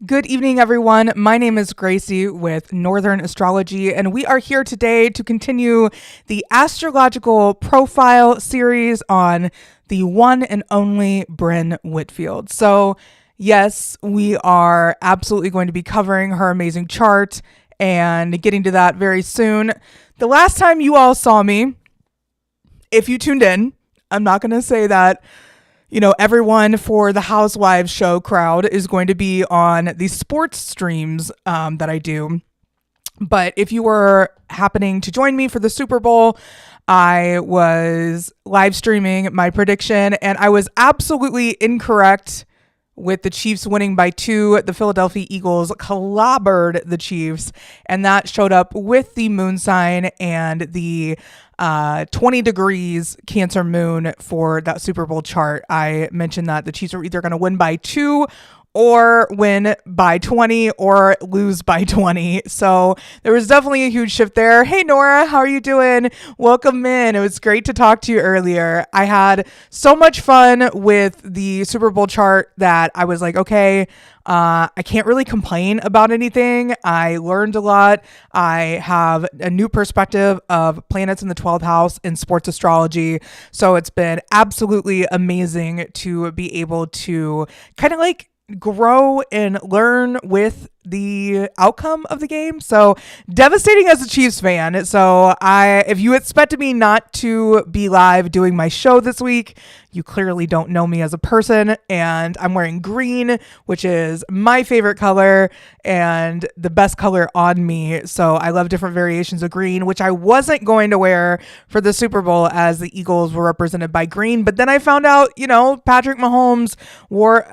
Good evening, everyone. My name is Gracey with Northern Astrology, and we are here today to continue the Astrological profile series on the one and only Brynn Whitfield. So, yes, we are absolutely going to be covering her amazing chart and getting to that very soon. The last time you all saw me, if you tuned in, I'm not going to say that everyone for the Housewives show crowd is going to be on the sports streams that I do. But if you were happening to join me for the Super Bowl, I was live streaming my prediction, and I was absolutely incorrect with the Chiefs winning by 2. The Philadelphia Eagles clobbered the Chiefs, and that showed up with the moon sign and the 20 degrees Cancer moon for that Super Bowl chart. I mentioned that the Chiefs were either going to win by 2 or win by 20 or lose by 20. So there was definitely a huge shift there. Hey, Nora, how are you doing? Welcome in. It was great to talk to you earlier. I had so much fun with the Super Bowl chart that I was like, okay, I can't really complain about anything. I learned a lot. I have a new perspective of planets in the 12th house in sports astrology. So it's been absolutely amazing to be able to kind of like grow and learn with the outcome of the game. So devastating as a Chiefs fan. So if you expected me not to be live doing my show this week, you clearly don't know me as a person. And I'm wearing green, which is my favorite color and the best color on me. So I love different variations of green, which I wasn't going to wear for the Super Bowl as the Eagles were represented by green. But then I found out, Patrick Mahomes wore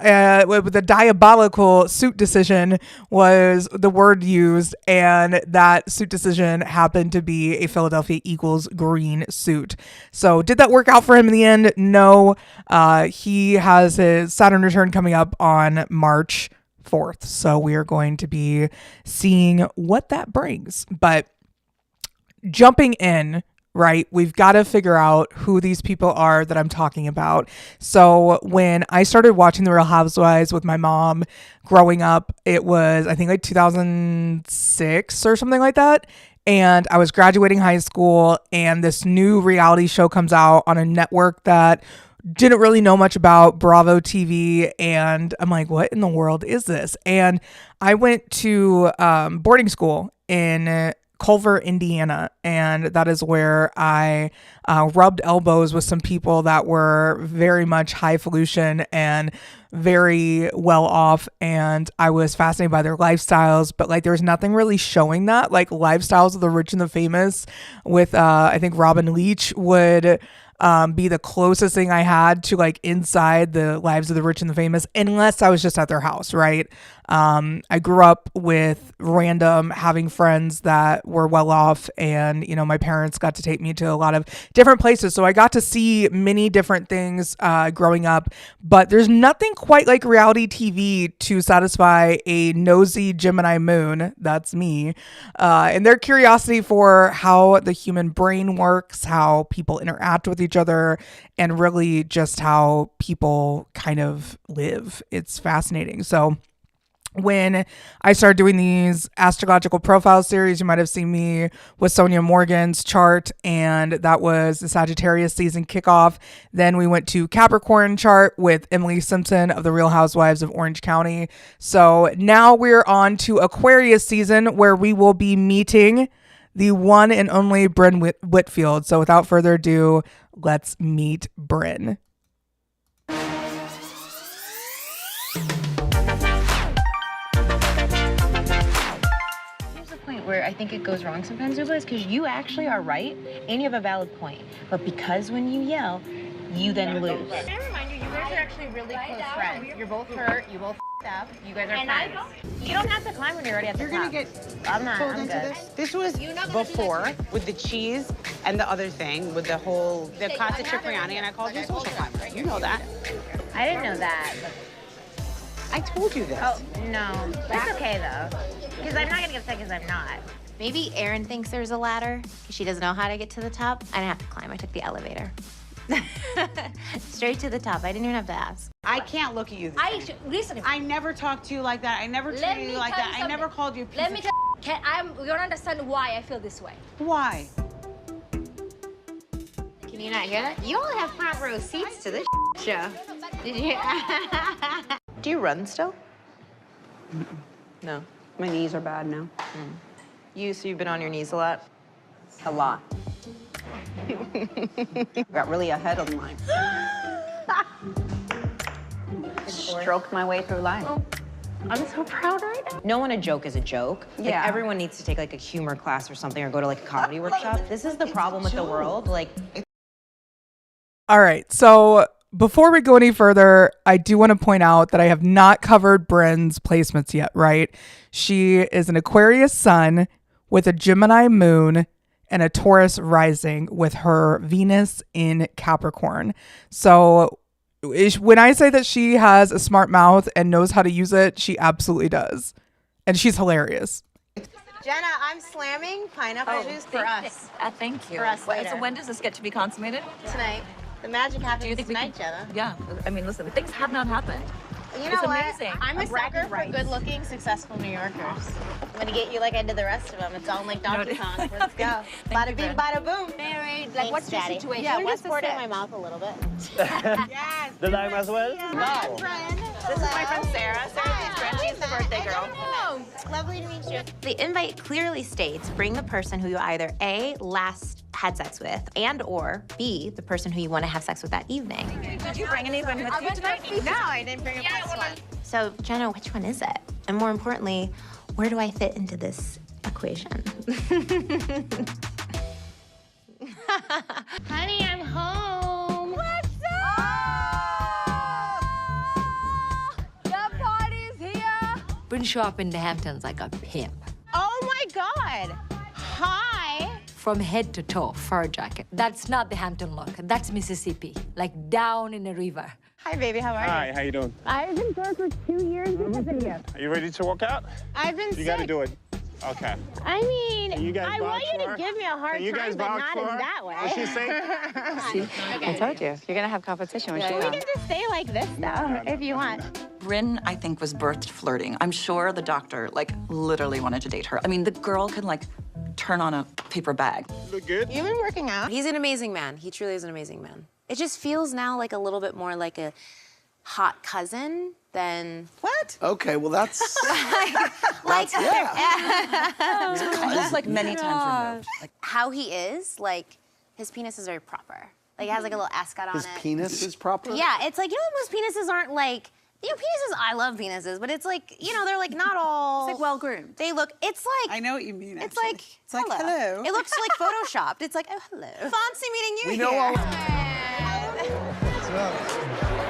with a diabolical suit decision was the word used, and that suit decision happened to be a Philadelphia Eagles green suit. So did that work out for him in the end? No. He has his Saturn return coming up on March 4th. So we are going to be seeing what that brings. But jumping in, right, we've got to figure out who these people are that I'm talking about. So when I started watching the Real Housewives with my mom growing up, it was, I think, like 2006 or something like that. And I was graduating high school, and this new reality show comes out on a network that didn't really know much about, Bravo TV. And I'm like, what in the world is this? And I went to boarding school in Culver, Indiana, and that is where I rubbed elbows with some people that were very much highfalutin and very well off, and I was fascinated by their lifestyles, but like there's nothing really showing that, like lifestyles of the rich and the famous with I think Robin Leach would be the closest thing I had to like inside the lives of the rich and the famous, unless I was just at their house, right? I grew up with random having friends that were well off, and my parents got to take me to a lot of different places, so I got to see many different things growing up. But there's nothing quite like reality TV to satisfy a nosy Gemini moon, that's me, and their curiosity for how the human brain works, how people interact with each other, and really just how people kind of live. It's fascinating. So when I started doing these astrological profile series, you might have seen me with Sonja Morgan's chart, and that was the Sagittarius season kickoff. Then we went to Capricorn chart with Emily Simpson of the Real Housewives of Orange County. So now we're on to Aquarius season, where we will be meeting the one and only Brynn Whitfield. So without further ado, let's meet Brynn. Where I think it goes wrong sometimes, Zuba, is because you actually are right and you have a valid point. But because when you yell, you then lose. Can I remind you, you guys are actually really close friends. You're both hurt, you both up, you guys are friends. You don't have to climb when you're already at the top. You're gonna get pulled into this. This was before with the cheese and the other thing with the Casa Cipriani, and I called you a social climber. You know that. I didn't know that. I told you this. Oh, no. That's okay, though. Because I'm not going to get upset because I'm not. Maybe Erin thinks there's a ladder because she doesn't know how to get to the top. I didn't have to climb. I took the elevator. Straight to the top. I didn't even have to ask. I can't look at you the same. Listen. I never talked to you like that. I never treated you like that. I never called you a piece of shit. You don't understand why I feel this way. Why? Can you not hear that? You all have front row seats to this show. Did you? Do you run still? No. My knees are bad now. So you've been on your knees a lot? A lot. Got really ahead of mine. Stroked my way through life. I'm so proud right now. No one a joke is a joke. Like, Yeah. everyone needs to take like a humor class or something or go to like a comedy workshop. This is the problem with the world. Like, All right. So before we go any further, I do want to point out that I have not covered Brynn's placements yet, right? She is an Aquarius sun with a Gemini moon and a Taurus rising with her Venus in Capricorn. So when I say that she has a smart mouth and knows how to use it, she absolutely does. And she's hilarious. Jenna, I'm slamming pineapple juice for us. Thank you. For us later. So when does this get to be consummated? Tonight. The magic happens Do you think we tonight, can? Jenna. Yeah. I mean, listen, things have not happened. You know It's what? amazing. I'm a bragging sucker for rights. good-looking, successful New Yorkers. I'm gonna get you like I did the rest of them. It's all like Donkey Kong. Let's go. Thank Bada you, bing, Brynn. bada boom. Like, Thanks, what's your Daddy. situation? Yeah, What just is poured it the in my mouth a little bit. Yes. The lime as well? Wow. This is my friend Sarah. Sarah's friend. She's the birthday girl. Lovely to meet you. The invite clearly states bring the person who you either A, last had sex with, and or B, the person who you want to have sex with that evening. Did you bring anyone with you tonight? No, I didn't bring a plus one. So, Jenna, which one is it? And more importantly, where do I fit into this equation? Honey, I'm home. What's up? The party's here. Brynn show up in the Hamptons like a pimp. Oh my God. Hi. From head to toe, fur jacket. That's not the Hampton look. That's Mississippi, like down in the river. Hi, baby. How are you? Hi, how you doing? I've been sore for 2 years because of you. Are you ready to work out? I've been You gotta sick. do it. Okay. I mean, Can you guys I want vouch you for to her? give me a hard Can you guys time, but vouch not for in her? that way. Is she safe? I told you. You're gonna have competition when she We comes. can just stay like this, though, if you want. Brynn, I think, was birthed flirting. I'm sure the doctor, like, literally wanted to date her. I mean, the girl can, like, turn on a paper bag. Look good? You've been working out. He's an amazing man. He truly is an amazing man. It just feels now like a little bit more like a hot cousin than What? Okay, well that's like Just, like, many times removed. Like, How he is, like, his penis is very proper. Like, it has like a little ascot on his it. penis is proper. Yeah, it's like, you know, most penises aren't like, you know, penises, I love penises, but it's like, you know, they're like not all. It's like well-groomed. They look, it's like. I know what you mean, It's actually. like, It's like, hello. It looks like photoshopped. It's like, oh, hello. Fancy meeting you We here. know all.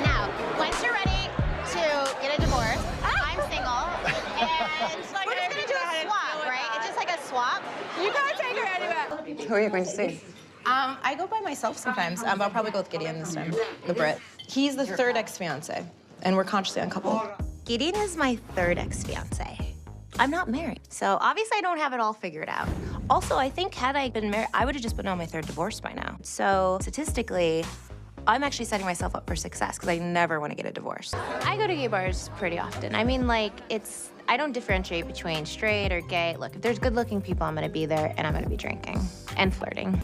Now, once you're ready to get a divorce, I'm single, and we're just gonna do a swap, right? It's just like a swap. You can't take her anywhere. Who are you going to see? I go by myself sometimes. I'll probably go with Gideon this time, the Brit. He's the third ex-fiance, and we're consciously uncoupled. Gideon is my third ex-fiance. I'm not married, so obviously I don't have it all figured out. Also, I think had I been married, I would have just been on my third divorce by now. So statistically, I'm actually setting myself up for success because I never want to get a divorce. I go to gay bars pretty often. I mean, like, I don't differentiate between straight or gay. Look, if there's good-looking people, I'm gonna be there and I'm gonna be drinking and flirting.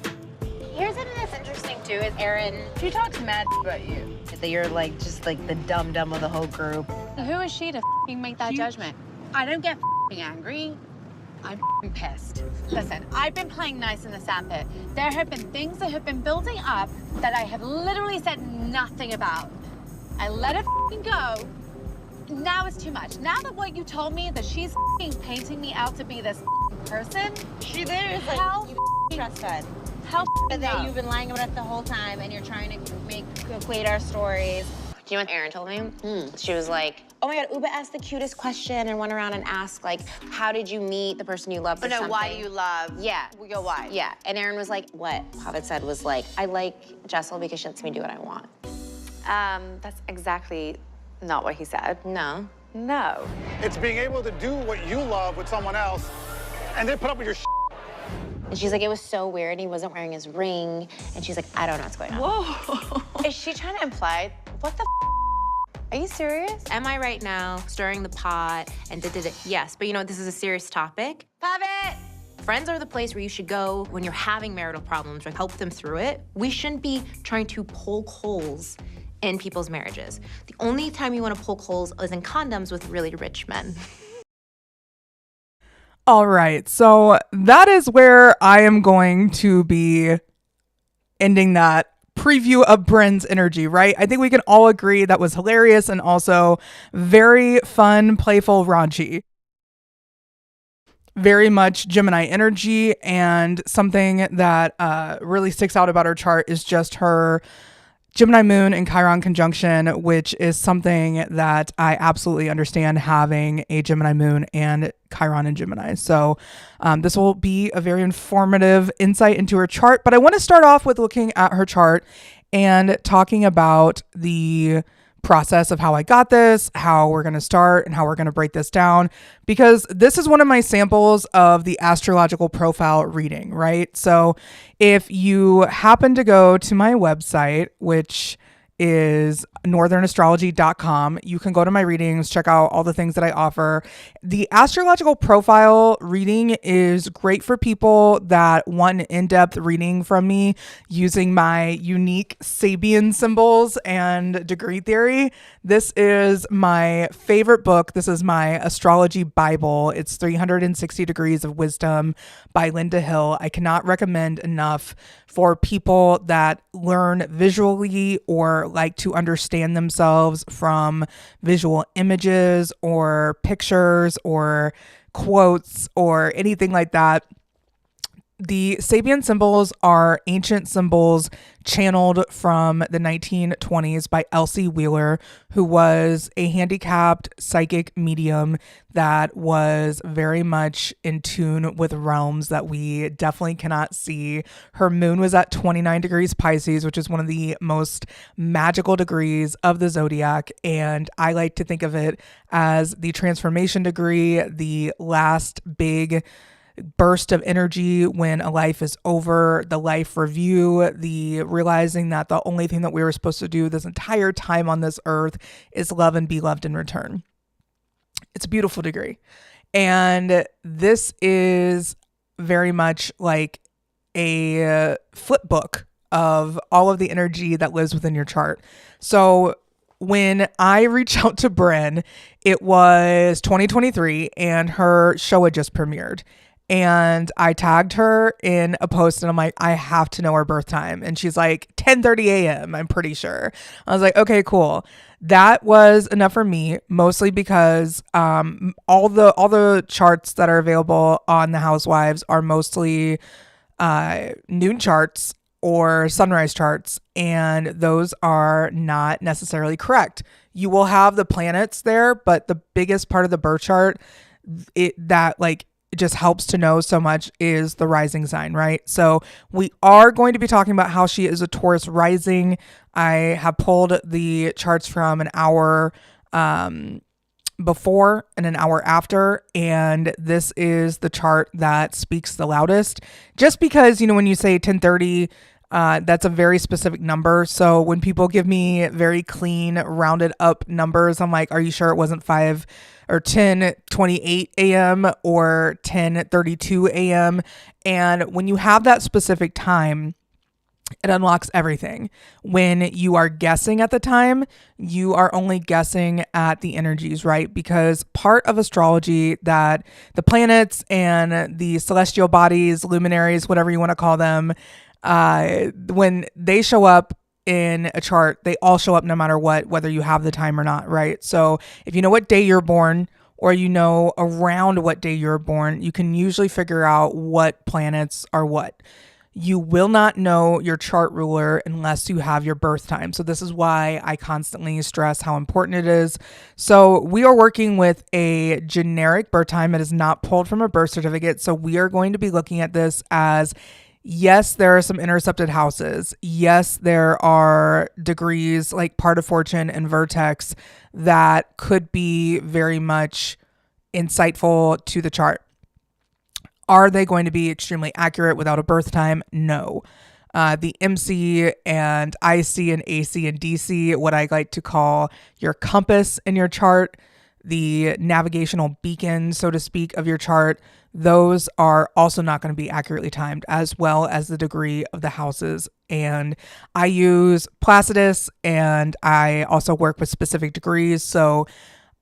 Here's something that's interesting too, is Erin, she talks mad about you. That you're like just like the dum-dum of the whole group. Who is she to make that judgment? I don't get angry. I'm pissed. Listen, I've been playing nice in the sandpit. There have been things that have been building up that I have literally said nothing about. I let it go. Now it's too much. Now that what you told me that she's painting me out to be this person, she literally is like, how you trust fund. how That you've been lying about it the whole time and you're trying to equate our stories. Do you know what Erin told me? She was like, oh my God, Uba asked the cutest question and went around and asked, like, how did you meet the person you love? But no, why do you love? Yeah. We go why? Yeah, and Erin was like, what Pavid said was like, I like Jessel because she lets me do what I want. That's exactly not what he said. No. No. It's being able to do what you love with someone else and then put up with your And she's like, it was so weird. He wasn't wearing his ring. And she's like, I don't know what's going on. Whoa. Is she trying to imply, what the Are you serious? Am I right now stirring the pot and Yes, but you know, this is a serious topic. Pop it! Friends are the place where you should go when you're having marital problems or help them through it. We shouldn't be trying to poke holes in people's marriages. The only time you want to poke holes is in condoms with really rich men. All right, so that is where I am going to be ending that preview of Brynn's energy, right? I think we can all agree that was hilarious and also very fun, playful, raunchy. Very much Gemini energy, and something that really sticks out about her chart is just her Gemini moon and Chiron conjunction, which is something that I absolutely understand, having a Gemini moon and Chiron and Gemini. So this will be a very informative insight into her chart. But I want to start off with looking at her chart and talking about the process of how I got this, how we're going to start, and how we're going to break this down, because this is one of my samples of the astrological profile reading, right? So if you happen to go to my website, which is northernastrology.com, you can go to my readings, check out all the things that I offer. The astrological profile reading is great for people that want an in-depth reading from me using my unique Sabian symbols and degree theory. This is my favorite book. This is my astrology Bible. It's 360 Degrees of Wisdom by Linda Hill. I cannot recommend enough for people that learn visually or like to understand themselves from visual images or pictures or quotes or anything like that. The Sabian symbols are ancient symbols channeled from the 1920s by Elsie Wheeler, who was a handicapped psychic medium that was very much in tune with realms that we definitely cannot see. Her moon was at 29 degrees Pisces, which is one of the most magical degrees of the zodiac. And I like to think of it as the transformation degree, the last big burst of energy when a life is over, the life review, the realizing that the only thing that we were supposed to do this entire time on this earth is love and be loved in return. It's a beautiful degree. And this is very much like a flip book of all of the energy that lives within your chart. So when I reached out to Brynn, it was 2023 and her show had just premiered. And I tagged her in a post and I'm like, I have to know her birth time. And she's like, 10:30 a.m. I'm pretty sure. I was like, okay, cool. That was enough for me, mostly because all the charts that are available on the Housewives are mostly noon charts or sunrise charts, and those are not necessarily correct. You will have the planets there, but the biggest part of the birth chart, it just helps to know so much, is the rising sign, right? So we are going to be talking about how she is a Taurus rising. I have pulled the charts from an hour before and an hour after, and this is the chart that speaks the loudest, just because, you know, when you say 10:30, that's a very specific number. So when people give me very clean, rounded up numbers, I'm like, are you sure it wasn't 5 or 10:28 a.m. or 10:32 a.m.? And when you have that specific time, it unlocks everything. When you are guessing at the time, you are only guessing at the energies, right? Because part of astrology, that the planets and the celestial bodies, luminaries, whatever you want to call them, when they show up in a chart, they all show up no matter what, whether you have the time or not, right? So if you know what day you're born, or you know around what day you're born, you can usually figure out what planets are what. You will not know your chart ruler unless you have your birth time. So this is why I constantly stress how important it is. So we are working with a generic birth time. It is not pulled from a birth certificate. So we are going to be looking at this as, yes, there are some intercepted houses. Yes, there are degrees like part of fortune and vertex that could be very much insightful to the chart. Are they going to be extremely accurate without a birth time? No. The MC and IC and AC and DC, what I like to call your compass in your chart, the navigational beacon, so to speak, of your chart, those are also not going to be accurately timed, as well as the degree of the houses. And I use Placidus, and I also work with specific degrees. So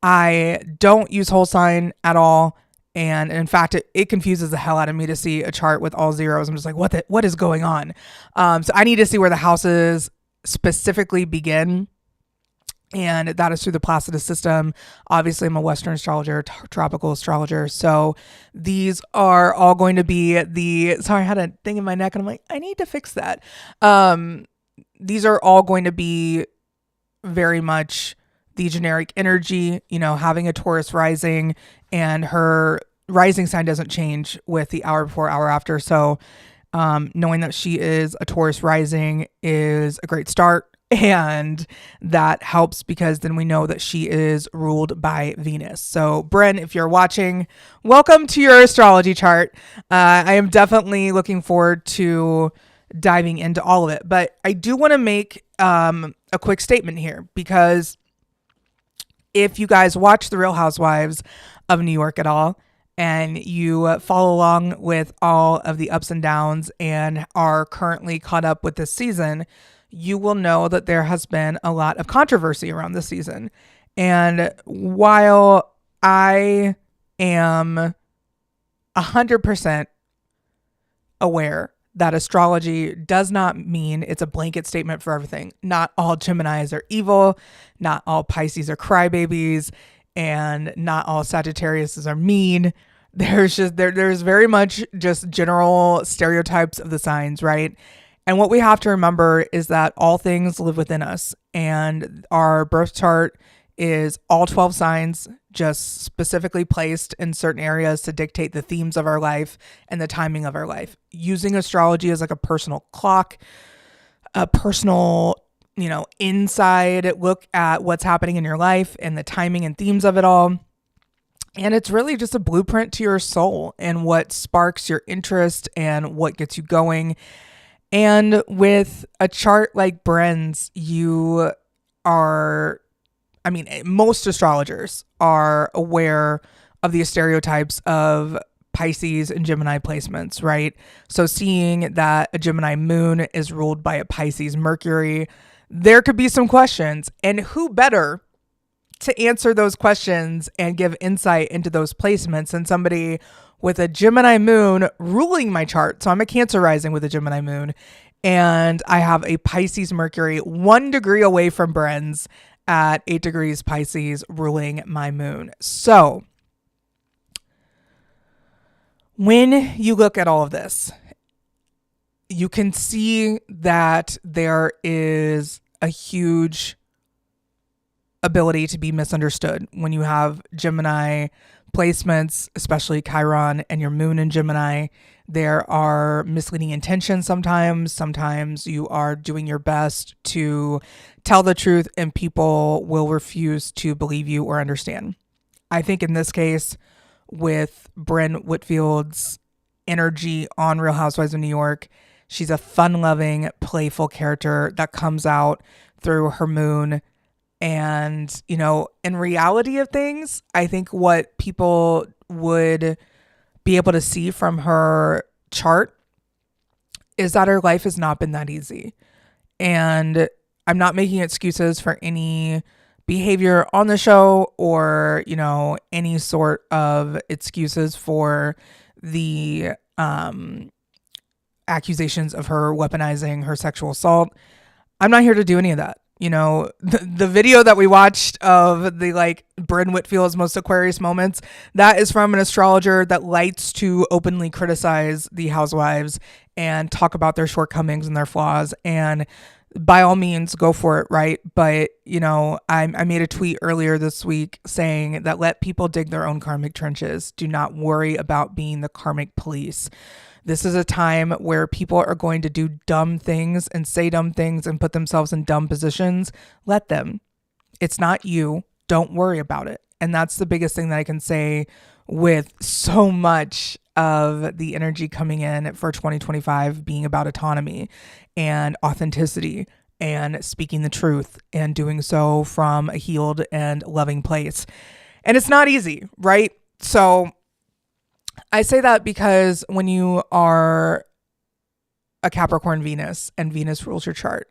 I don't use whole sign at all. And in fact, it confuses the hell out of me to see a chart with all zeros. I'm just like, what is going on? So I need to see where the houses specifically begin. And that is through the Placidus system. Obviously, I'm a Western astrologer, tropical astrologer. So these are all going to be sorry, I had a thing in my neck and I'm like, I need to fix that. These are all going to be very much the generic energy, having a Taurus rising, and her rising sign doesn't change with the hour before, hour after. So knowing that she is a Taurus rising is a great start. And that helps because then we know that she is ruled by Venus. So Brynn, if you're watching, welcome to your astrology chart. I am definitely looking forward to diving into all of it. But I do want to make a quick statement here, because if you guys watch the Real Housewives of New York at all, and you follow along with all of the ups and downs and are currently caught up with this season, you will know that there has been a lot of controversy around this season. And while I am 100% aware that astrology does not mean it's a blanket statement for everything. Not all Geminis are evil, not all Pisces are crybabies, and not all Sagittariuses are mean. There's very much just general stereotypes of the signs, right? And what we have to remember is that all things live within us, and our birth chart is all 12 signs just specifically placed in certain areas to dictate the themes of our life and the timing of our life. Using astrology as like a personal clock, a personal, inside look at what's happening in your life and the timing and themes of it all. And it's really just a blueprint to your soul and what sparks your interest and what gets you going. And with a chart like Brynn's, most astrologers are aware of the stereotypes of Pisces and Gemini placements, right? So seeing that a Gemini moon is ruled by a Pisces Mercury, there could be some questions. And who better to answer those questions and give insight into those placements than somebody with a Gemini moon ruling my chart? So I'm a Cancer rising with a Gemini moon, and I have a Pisces Mercury 1 degree away from Brynn's at 8 degrees Pisces ruling my moon. So when you look at all of this, you can see that there is a huge ability to be misunderstood when you have Gemini placements, especially Chiron and your moon in Gemini. There are misleading intentions sometimes. Sometimes you are doing your best to tell the truth and people will refuse to believe you or understand. I think in this case, with Brynn Whitfield's energy on Real Housewives of New York, she's a fun-loving, playful character that comes out through her moon. And, in reality of things, I think what people would be able to see from her chart is that her life has not been that easy. And I'm not making excuses for any behavior on the show or, any sort of excuses for the accusations of her weaponizing her sexual assault. I'm not here to do any of that. The video that we watched of the Brynn Whitfield's most Aquarius moments, that is from an astrologer that likes to openly criticize the housewives and talk about their shortcomings and their flaws. And by all means, go for it, right? But, I made a tweet earlier this week saying that let people dig their own karmic trenches. Do not worry about being the karmic police. This is a time where people are going to do dumb things and say dumb things and put themselves in dumb positions. Let them. It's not you. Don't worry about it. And that's the biggest thing that I can say with so much of the energy coming in for 2025 being about autonomy and authenticity and speaking the truth and doing so from a healed and loving place. And it's not easy, right? So I say that because when you are a Capricorn Venus and Venus rules your chart,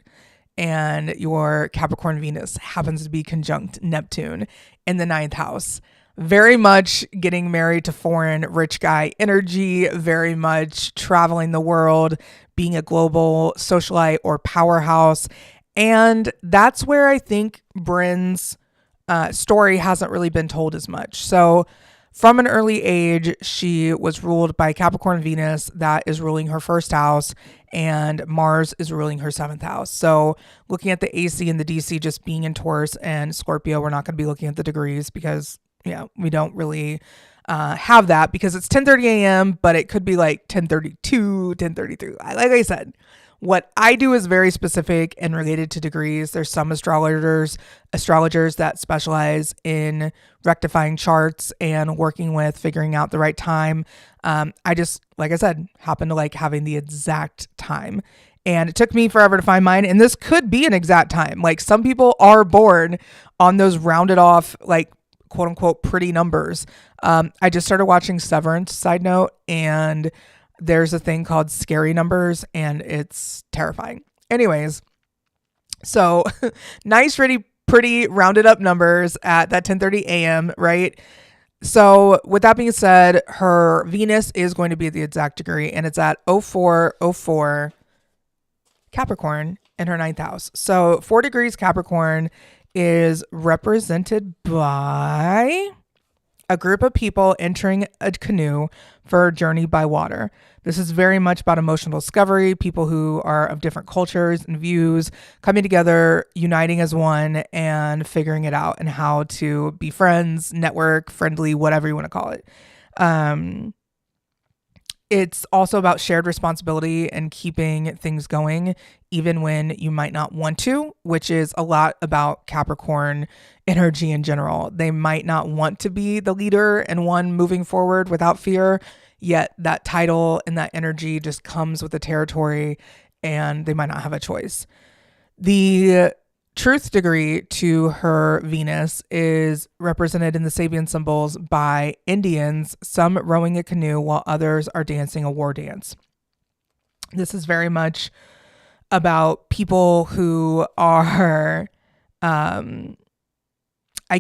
and your Capricorn Venus happens to be conjunct Neptune in the 9th house, very much getting married to foreign rich guy energy, very much traveling the world, being a global socialite or powerhouse. And that's where I think Brynn's story hasn't really been told as much. So from an early age, she was ruled by Capricorn Venus that is ruling her 1st house, and Mars is ruling her 7th house. So looking at the AC and the DC just being in Taurus and Scorpio, we're not going to be looking at the degrees because, we don't really have that because it's 10:30 a.m., but it could be like 10:32, 10:33. Like I said, what I do is very specific and related to degrees. There's some astrologers that specialize in rectifying charts and working with figuring out the right time. I just, like I said, happen to like having the exact time. And it took me forever to find mine. And this could be an exact time. Like some people are born on those rounded off, like quote unquote, pretty numbers. I just started watching Severance, side note, and there's a thing called scary numbers and it's terrifying. Anyways, so nice, pretty rounded up numbers at that 10:30 a.m., right? So with that being said, her Venus is going to be at the exact degree and it's at 0404 Capricorn in her 9th house. So 4 degrees Capricorn is represented by a group of people entering a canoe for a journey by water. This is very much about emotional discovery, people who are of different cultures and views coming together, uniting as one and figuring it out and how to be friends, network, friendly, whatever you want to call it. It's also about shared responsibility and keeping things going, even when you might not want to, which is a lot about Capricorn energy in general. They might not want to be the leader and one moving forward without fear, yet that title and that energy just comes with the territory and they might not have a choice. The truth degree to her Venus is represented in the Sabian symbols by Indians, some rowing a canoe while others are dancing a war dance. This is very much about people who are, I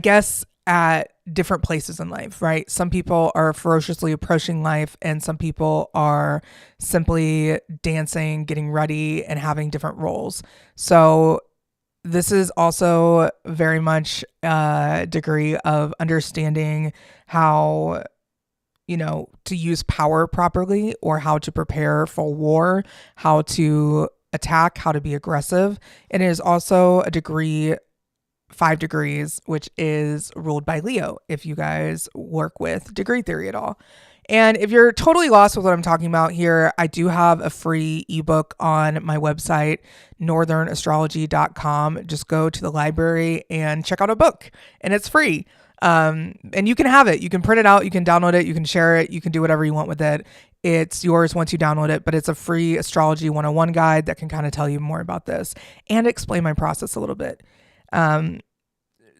guess, at different places in life, right? Some people are ferociously approaching life and some people are simply dancing, getting ready, and having different roles. So this is also very much a degree of understanding how, to use power properly or how to prepare for war, how to attack, how to be aggressive. And it is also a degree, 5 degrees, which is ruled by Leo, if you guys work with degree theory at all. And if you're totally lost with what I'm talking about here, I do have a free ebook on my website, northernastrology.com. Just go to the library and check out a book, and it's free. And you can have it. You can print it out. You can download it. You can share it. You can do whatever you want with it. It's yours once you download it, but it's a free astrology 101 guide that can kind of tell you more about this and explain my process a little bit.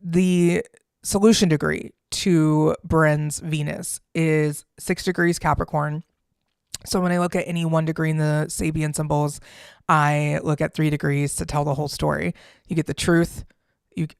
The solution degree to Brynn's Venus is 6 degrees Capricorn. So when I look at any 1 degree in the Sabian symbols, I look at 3 degrees to tell the whole story. You get the truth,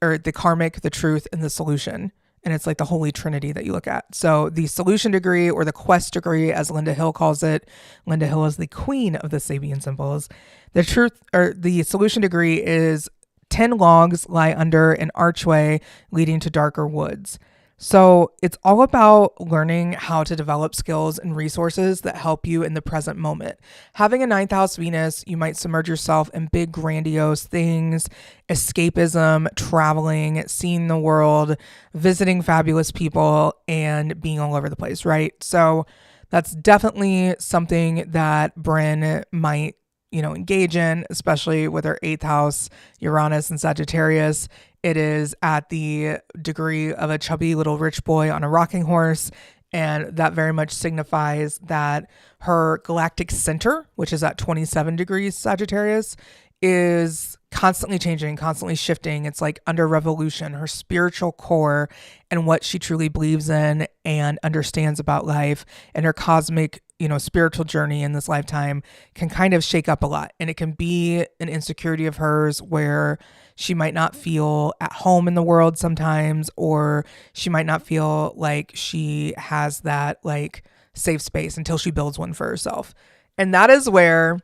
or the karmic, the truth, and the solution. And it's like the holy trinity that you look at. So the solution degree, or the quest degree, as Linda Hill calls it. Linda Hill is the queen of the Sabian symbols. The truth, or the solution degree, is 10 logs lie under an archway leading to darker woods. So it's all about learning how to develop skills and resources that help you in the present moment. Having a 9th house Venus, you might submerge yourself in big, grandiose things, escapism, traveling, seeing the world, visiting fabulous people, and being all over the place, right? So that's definitely something that Brynn might engage in, especially with her 8th house, Uranus and Sagittarius. It is at the degree of a chubby little rich boy on a rocking horse. And that very much signifies that her galactic center, which is at 27 degrees Sagittarius, is constantly changing, constantly shifting. It's like under revolution, her spiritual core and what she truly believes in and understands about life, and her cosmic, spiritual journey in this lifetime can kind of shake up a lot. And it can be an insecurity of hers where she might not feel at home in the world sometimes, or she might not feel like she has that like safe space until she builds one for herself. And that is where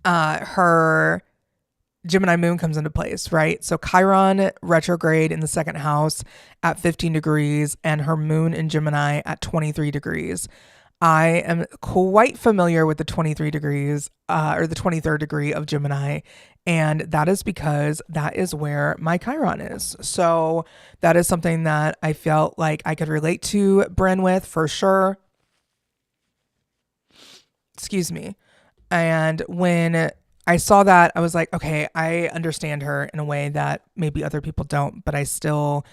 her Gemini moon comes into place, right? So Chiron retrograde in the second house at 15 degrees and her moon in Gemini at 23 degrees. I am quite familiar with the 23 degrees or the 23rd degree of Gemini. And that is because that is where my Chiron is. So that is something that I felt like I could relate to Brynn with for sure. Excuse me. And when I saw that, I was like, okay, I understand her in a way that maybe other people don't, but I still,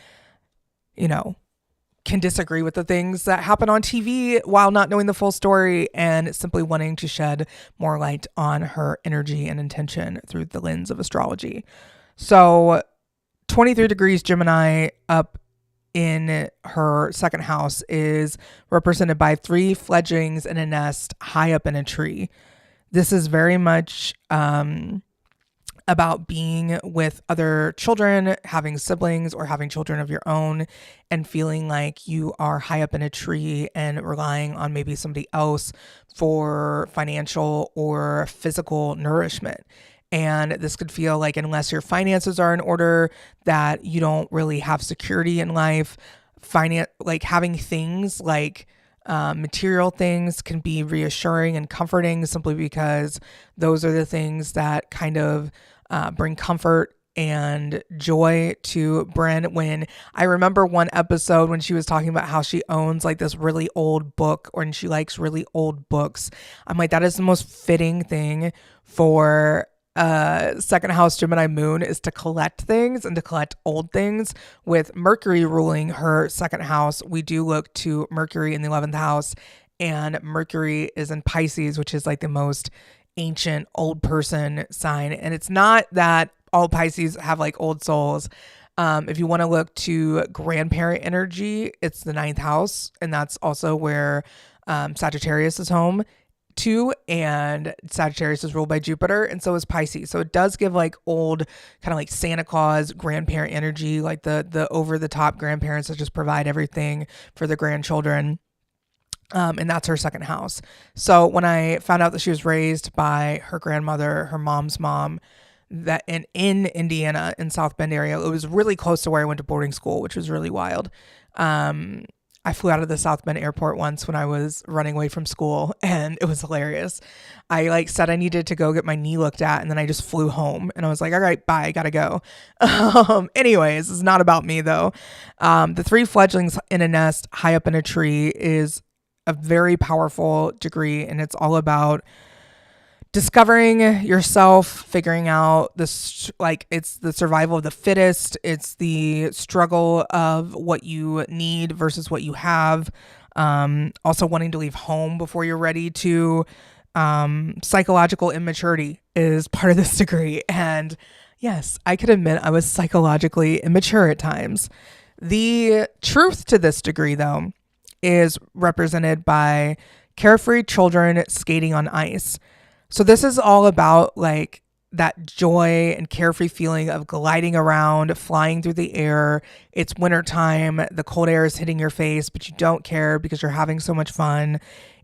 can disagree with the things that happen on TV while not knowing the full story and simply wanting to shed more light on her energy and intention through the lens of astrology. So 23 degrees Gemini up in her second house is represented by 3 fledglings in a nest high up in a tree. This is very much about being with other children, having siblings or having children of your own, and feeling like you are high up in a tree and relying on maybe somebody else for financial or physical nourishment. And this could feel like unless your finances are in order, that you don't really have security in life. Like having things like material things can be reassuring and comforting simply because those are the things that kind of bring comfort and joy to Brynn. When I remember one episode when she was talking about how she owns like this really old book, and she likes really old books. I'm like, that is the most fitting thing for second house Gemini moon, is to collect things and to collect old things. With Mercury ruling her second house, we do look to Mercury in the 11th house, and Mercury is in Pisces, which is like the most ancient old person sign. And it's not that all Pisces have like old souls. If you want to look to grandparent energy, it's the 9th house, and that's also where Sagittarius is home too, and Sagittarius is ruled by Jupiter, and so is Pisces. So it does give like old kind of like Santa Claus grandparent energy, like the over the top grandparents that just provide everything for the grandchildren. And that's her second house. So when I found out that she was raised by her grandmother, her mom's mom, that in Indiana, in South Bend area, it was really close to where I went to boarding school, which was really wild. I flew out of the South Bend airport once when I was running away from school, and it was hilarious. I said I needed to go get my knee looked at, and then I just flew home, and I was like, all right, bye, I gotta go. Anyways, it's not about me though. The 3 fledglings in a nest high up in a tree is a very powerful degree, and it's all about discovering yourself, figuring out this, like, it's the survival of the fittest. It's the struggle of what you need versus what you have. Also wanting to leave home before you're ready to. Psychological immaturity is part of this degree. And yes, I could admit I was psychologically immature at times. The truth to this degree, though, is represented by carefree children skating on ice. So this is all about like that joy and carefree feeling of gliding around, flying through the air. It's wintertime, the cold air is hitting your face, but you don't care because you're having so much fun.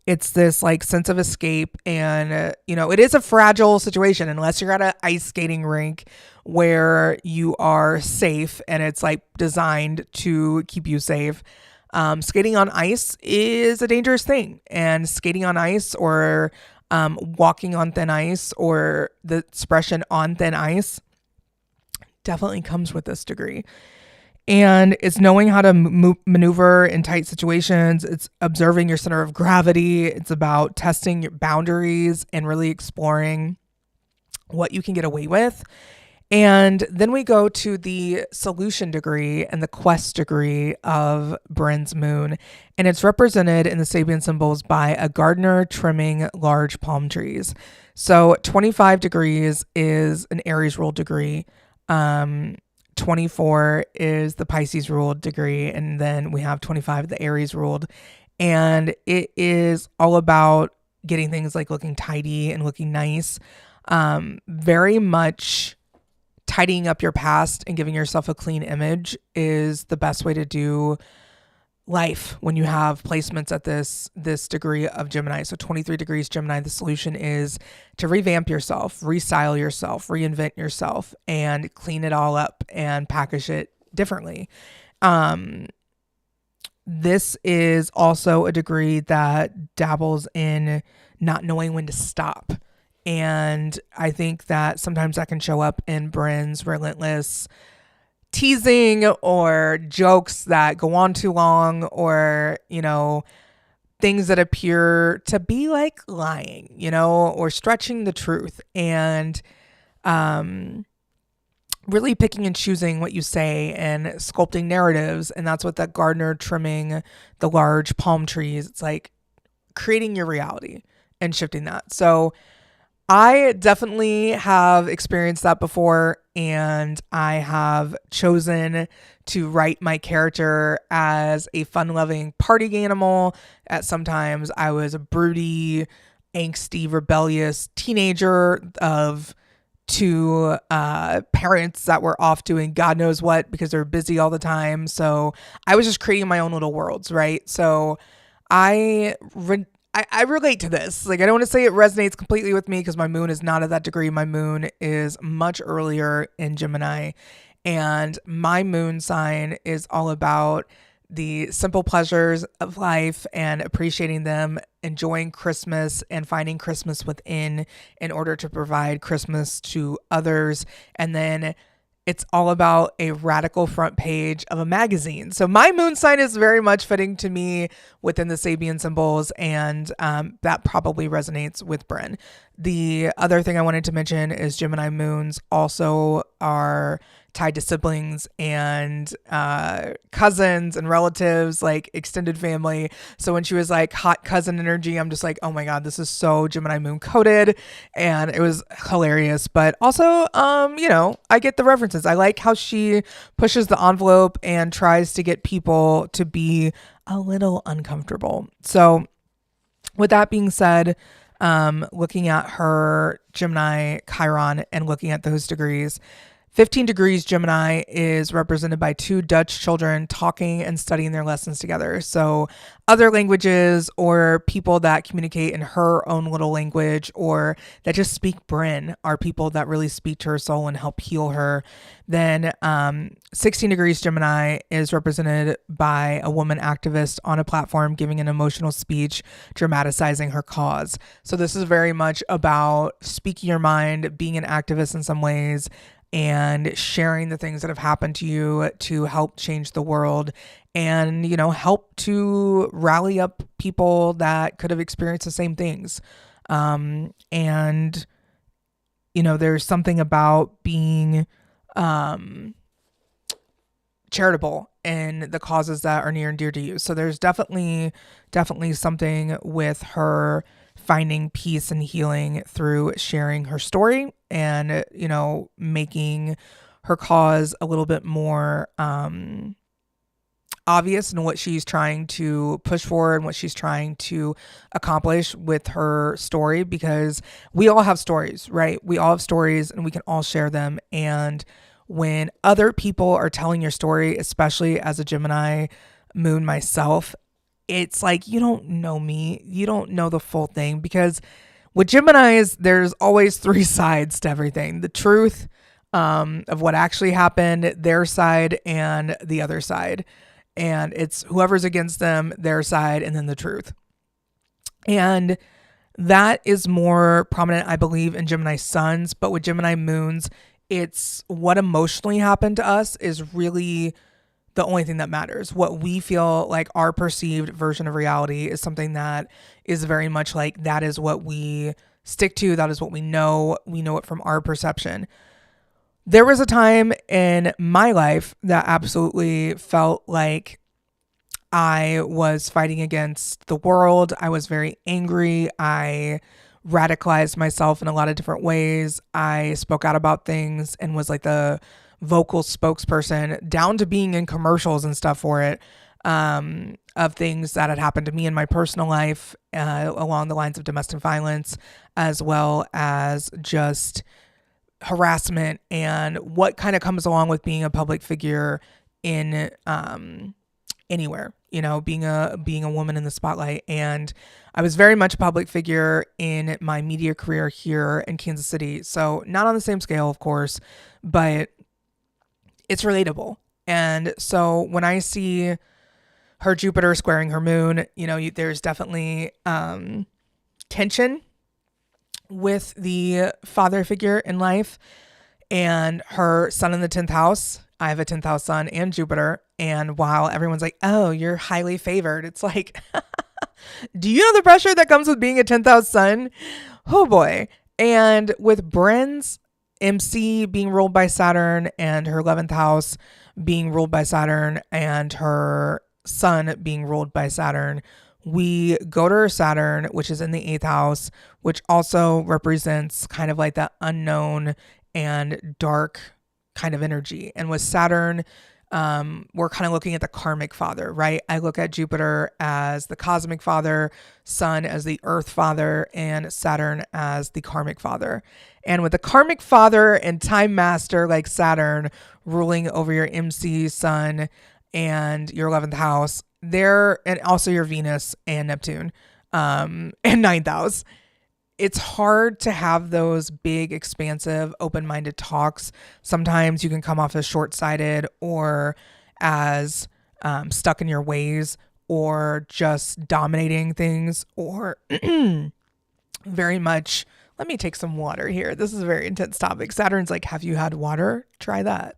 It's this like sense of escape, and it is a fragile situation unless you're at an ice skating rink where you are safe and it's like designed to keep you safe. Skating on ice is a dangerous thing, and skating on ice or walking on thin ice, or the expression on thin ice, definitely comes with this degree. And it's knowing how to maneuver in tight situations. It's observing your center of gravity. It's about testing your boundaries and really exploring what you can get away with. And then we go to the solution degree and the quest degree of Brynn's moon. And it's represented in the Sabian symbols by a gardener trimming large palm trees. So 25 degrees is an Aries ruled degree. 24 is the Pisces ruled degree. And then we have 25, the Aries ruled. And it is all about getting things like looking tidy and looking nice. Very much tidying up your past and giving yourself a clean image is the best way to do life when you have placements at this degree of Gemini. So 23 degrees Gemini, the solution is to revamp yourself, restyle yourself, reinvent yourself, and clean it all up and package it differently. This is also a degree that dabbles in not knowing when to stop. And I think that sometimes that can show up in Brynn's relentless teasing or jokes that go on too long, or, things that appear to be like lying, or stretching the truth, and really picking and choosing what you say and sculpting narratives. And that's what that gardener trimming the large palm trees. It's like creating your reality and shifting that. So I definitely have experienced that before, and I have chosen to write my character as a fun-loving party animal. Sometimes I was a broody, angsty, rebellious teenager of two parents that were off doing God knows what because they're busy all the time. So I was just creating my own little worlds, right? So I relate to this. Like, I don't want to say it resonates completely with me because my moon is not at that degree. My moon is much earlier in Gemini, and my moon sign is all about the simple pleasures of life and appreciating them, enjoying Christmas and finding Christmas within in order to provide Christmas to others. And then it's all about a radical front page of a magazine. So my moon sign is very much fitting to me within the Sabian symbols, and that probably resonates with Brynn. The other thing I wanted to mention is Gemini moons also are tied to siblings and cousins and relatives, like extended family. So when she was like hot cousin energy, I'm just like, oh my God, this is so Gemini moon coded. And it was hilarious. But also, I get the references. I like how she pushes the envelope and tries to get people to be a little uncomfortable. So with that being said, looking at her Gemini Chiron and looking at those degrees, 15 degrees Gemini is represented by two Dutch children talking and studying their lessons together. So other languages or people that communicate in her own little language or that just speak Brynn are people that really speak to her soul and help heal her. Then 16 degrees Gemini is represented by a woman activist on a platform giving an emotional speech, dramatizing her cause. So this is very much about speaking your mind, being an activist in some ways, and sharing the things that have happened to you to help change the world and, help to rally up people that could have experienced the same things. There's something about being charitable in the causes that are near and dear to you. So there's definitely something with her finding peace and healing through sharing her story and, making her cause a little bit more obvious in what she's trying to push for and what she's trying to accomplish with her story, because we all have stories, right? We all have stories and we can all share them. And when other people are telling your story, especially as a Gemini moon myself, it's like, you don't know me. You don't know the full thing, because with Geminis, there's always three sides to everything. The truth of what actually happened, their side, and the other side. And it's whoever's against them, their side, and then the truth. And that is more prominent, I believe, in Gemini suns. But with Gemini moons, it's what emotionally happened to us is really the only thing that matters. What we feel like our perceived version of reality is something that is very much like that is what we stick to. That is what we know. We know it from our perception. There was a time in my life that absolutely felt like I was fighting against the world. I was very angry. I radicalized myself in a lot of different ways. I spoke out about things and was like the vocal spokesperson, down to being in commercials and stuff for it, of things that had happened to me in my personal life, along the lines of domestic violence, as well as just harassment and what kind of comes along with being a public figure in anywhere, being a woman in the spotlight. And I was very much a public figure in my media career here in Kansas City. So not on the same scale, of course, but it's relatable. And so when I see her Jupiter squaring her moon, there's definitely tension with the father figure in life and her son in the 10th house. I have a 10th house sun and Jupiter. And while everyone's like, oh, you're highly favored, it's like, do you know the pressure that comes with being a 10th house sun? Oh boy. And with Brynn's MC being ruled by Saturn and her 11th house being ruled by Saturn and her sun being ruled by Saturn, we go to her Saturn, which is in the 8th house, which also represents kind of like that unknown and dark kind of energy. And with Saturn, we're kind of looking at the karmic father, right? I look at Jupiter as the cosmic father, Sun as the earth father, and Saturn as the karmic father. And with the karmic father and time master like Saturn ruling over your MC Sun and your 11th house, and also your Venus and Neptune, and 9th house, it's hard to have those big, expansive, open-minded talks. Sometimes you can come off as short-sighted or as stuck in your ways or just dominating things, or very much, let me take some water here. This is a very intense topic. Saturn's like, have you had water? Try that.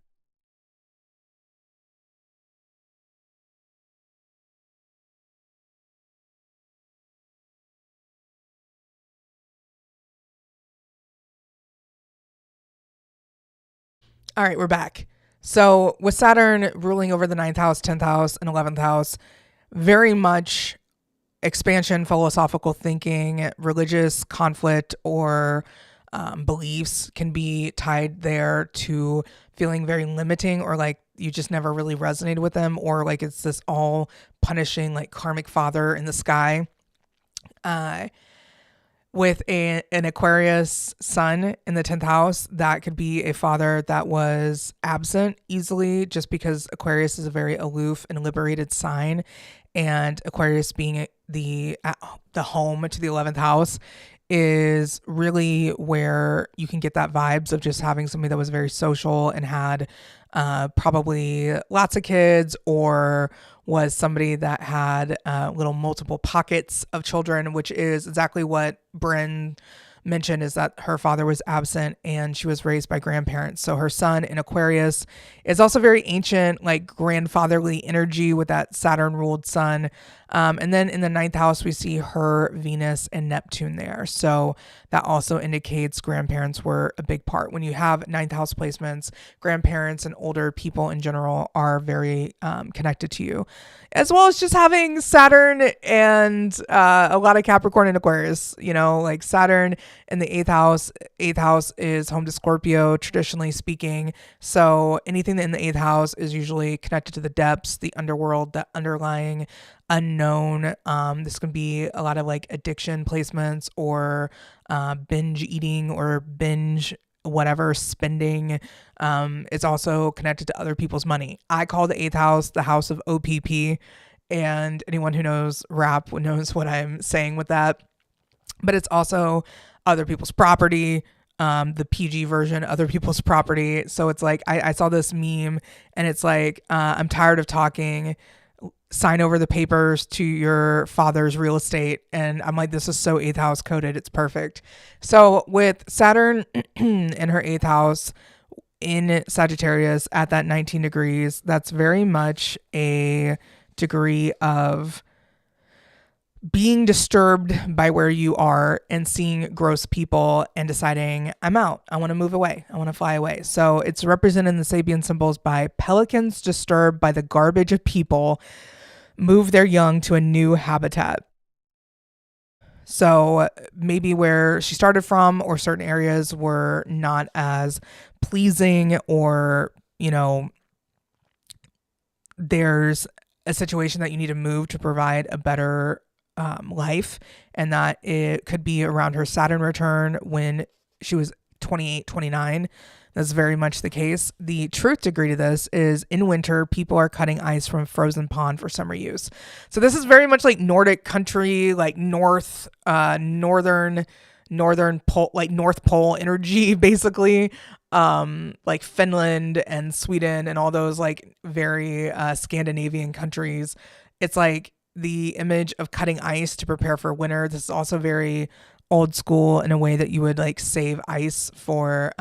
All right, we're back. So with Saturn ruling over the 9th house, 10th house, and 11th house, very much expansion, philosophical thinking, religious conflict, or beliefs can be tied there to feeling very limiting, or like you just never really resonated with them, or like it's this all punishing like karmic father in the sky. With an Aquarius sun in the 10th house, that could be a father that was absent easily, just because Aquarius is a very aloof and liberated sign. And Aquarius being the home to the 11th house is really where you can get that vibes of just having somebody that was very social and had probably lots of kids, or was somebody that had little multiple pockets of children, which is exactly what Brynn mentioned, is that her father was absent and she was raised by grandparents. So her son in Aquarius is also very ancient, like grandfatherly energy with that Saturn ruled sun. And then in the 9th house, we see her Venus and Neptune there. So that also indicates grandparents were a big part. When you have 9th house placements, grandparents and older people in general are very connected to you, as well as just having Saturn and a lot of Capricorn and Aquarius, like Saturn in the 8th house. 8th house is home to Scorpio, traditionally speaking. So anything in the 8th house is usually connected to the depths, the underworld, the underlying unknown. This can be a lot of like addiction placements, or binge eating, or binge whatever spending. It's also connected to other people's money. I call the 8th house the house of OPP, and anyone who knows rap knows what I'm saying with that. But it's also other people's property, the PG version, other people's property. So it's like, I saw this meme and it's like, I'm tired of talking, sign over the papers to your father's real estate. And I'm like, this is so 8th house coded. It's perfect. So with Saturn in her 8th house in Sagittarius at that 19 degrees, that's very much a degree of being disturbed by where you are and seeing gross people and deciding, I'm out. I want to move away. I want to fly away. So it's represented in the Sabian symbols by pelicans disturbed by the garbage of people move their young to a new habitat. So maybe where she started from or certain areas were not as pleasing, or, there's a situation that you need to move to provide a better life, and that it could be around her Saturn return when she was 28, 29. That's very much the case. The truth degree to this is in winter, people are cutting ice from a frozen pond for summer use. So this is very much like Nordic country, like northern pole, like North Pole energy, basically. Like Finland and Sweden and all those like very Scandinavian countries. It's like the image of cutting ice to prepare for winter. This is also very old school in a way that you would like save ice for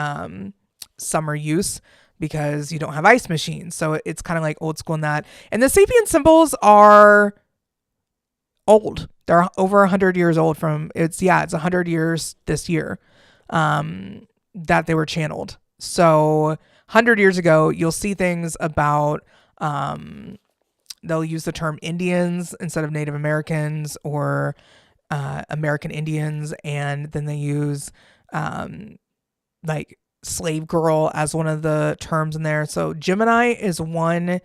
summer use because you don't have ice machines. So it's kind of like old school in that. And the Sabian symbols are old. They're over 100 years old it's 100 years this year that they were channeled. So 100 years ago, you'll see things about, they'll use the term Indians instead of Native Americans, or American Indians. And then they use like slave girl as one of the terms in there. So Gemini is one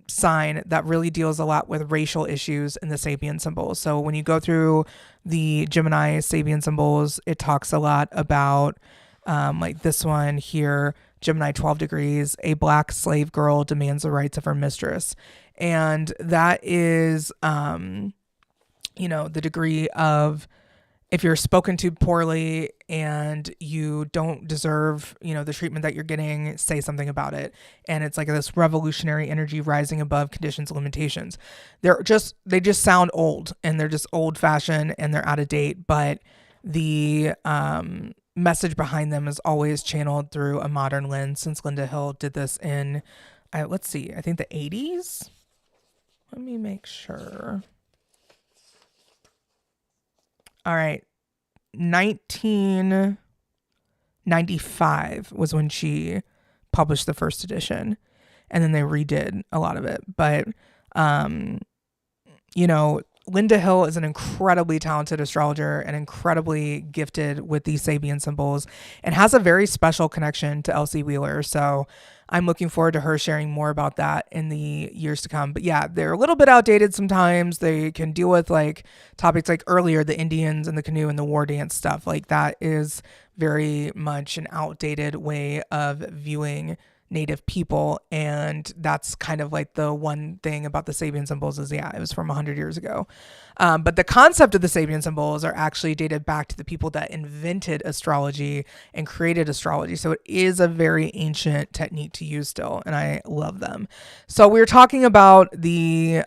sign that really deals a lot with racial issues in the Sabian symbols. So when you go through the Gemini Sabian symbols, it talks a lot about like this one here, Gemini 12 degrees, a black slave girl demands the rights of her mistress. And that is, the degree of, if you're spoken to poorly and you don't deserve, the treatment that you're getting, say something about it. And it's like this revolutionary energy rising above conditions and limitations. They just sound old, and they're just old fashioned, and they're out of date. But the message behind them is always channeled through a modern lens, since Linda Hill did this in, I think the 80s. Let me make sure. All right. 1995 was when she published the first edition, and then they redid a lot of it. But, Linda Hill is an incredibly talented astrologer and incredibly gifted with these Sabian symbols, and has a very special connection to Elsie Wheeler. So I'm looking forward to her sharing more about that in the years to come. But yeah, they're a little bit outdated sometimes. They can deal with like topics like earlier, the Indians and the canoe and the war dance stuff. Like that is very much an outdated way of viewing Native people. And that's kind of like the one thing about the Sabian symbols is, it was from 100 years ago. But the concept of the Sabian symbols are actually dated back to the people that invented astrology and created astrology. So it is a very ancient technique to use still, and I love them. So we were talking about the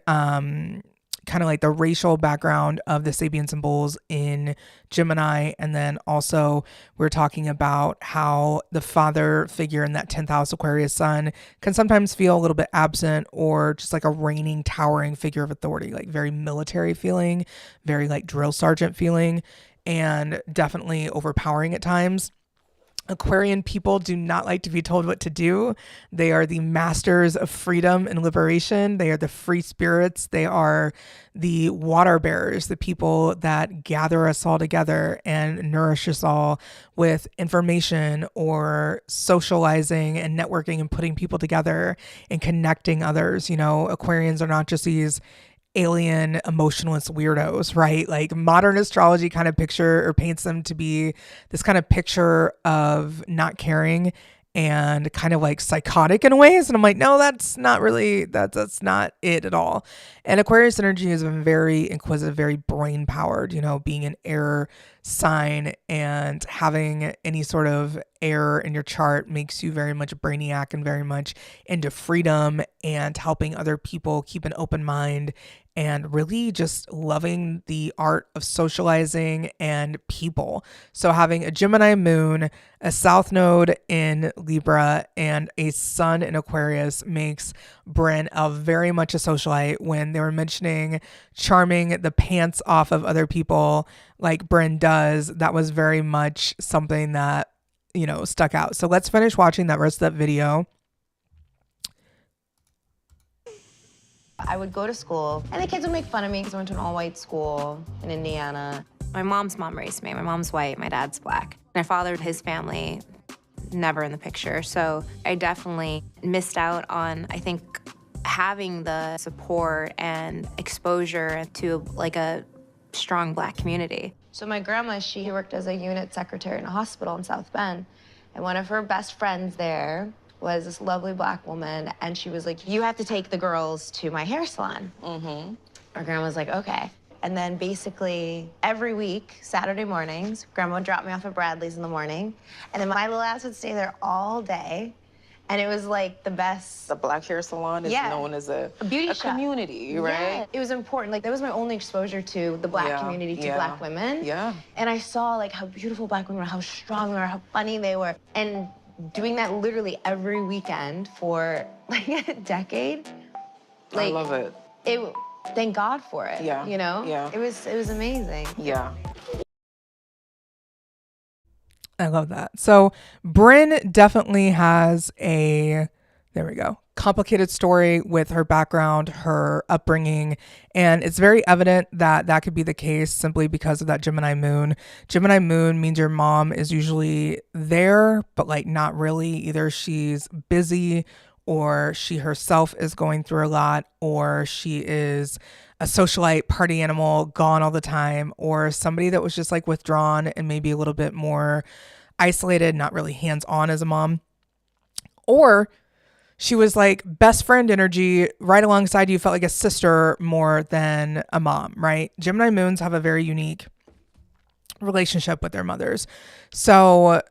kind of like the racial background of the Sabian symbols in Gemini. And then also we're talking about how the father figure in that 10th house Aquarius sun can sometimes feel a little bit absent, or just like a reigning, towering figure of authority, like very military feeling, very like drill sergeant feeling, and definitely overpowering at times. Aquarian people do not like to be told what to do. They are the masters of freedom and liberation. They are the free spirits. They are the water bearers, the people that gather us all together and nourish us all with information, or socializing and networking and putting people together and connecting others. Aquarians are not just these alien emotionalist weirdos, right? Like modern astrology kind of paints them to be this kind of picture of not caring and kind of like psychotic in ways. And I'm like, no, that's not it at all. And Aquarius energy has been very inquisitive, very brain powered, being an air sign, and having any sort of air in your chart makes you very much brainiac and very much into freedom and helping other people keep an open mind and really just loving the art of socializing and people. So having a Gemini moon, a south node in Libra, and a sun in Aquarius makes Brynn very much a socialite. When they were mentioning charming the pants off of other people like Brynn does, that was very much something that, you know, stuck out. So let's finish watching that rest of that video. I would go to school, and the kids would make fun of me because I went to an all-white school in Indiana. My mom's mom raised me. My mom's white, my dad's black. My father, his family, never in the picture. So I definitely missed out on, I think, having the support and exposure to like a strong black community. So my grandma, she worked as a unit secretary in a hospital in South Bend, and one of her best friends there was this lovely black woman, and she was like, you have to take the girls to my hair salon. Our grandma was like, okay. And then basically every week, Saturday mornings, grandma would drop me off at Bradley's in the morning, and then my little ass would stay there all day. And it was like the best. The black hair salon is known as a beauty shop. Community, right? Yeah. It was important. Like, that was my only exposure to the black community, to black women. Yeah. And I saw like how beautiful black women were, how strong they were, how funny they were. And doing that literally every weekend for like a decade. Like, I love it. Thank God for it. Yeah. You know? Yeah. It was amazing. Yeah. I love that. So Brynn definitely has complicated story with her background, her upbringing, and it's very evident that that could be the case simply because of that Gemini moon. Gemini moon means your mom is usually there, but like not really. Either she's busy, or she herself is going through a lot, or she is a socialite, party animal, gone all the time, or somebody that was just like withdrawn and maybe a little bit more isolated, not really hands-on as a mom. Or she was like best friend energy right alongside you, felt like a sister more than a mom, right? Gemini moons have a very unique relationship with their mothers. So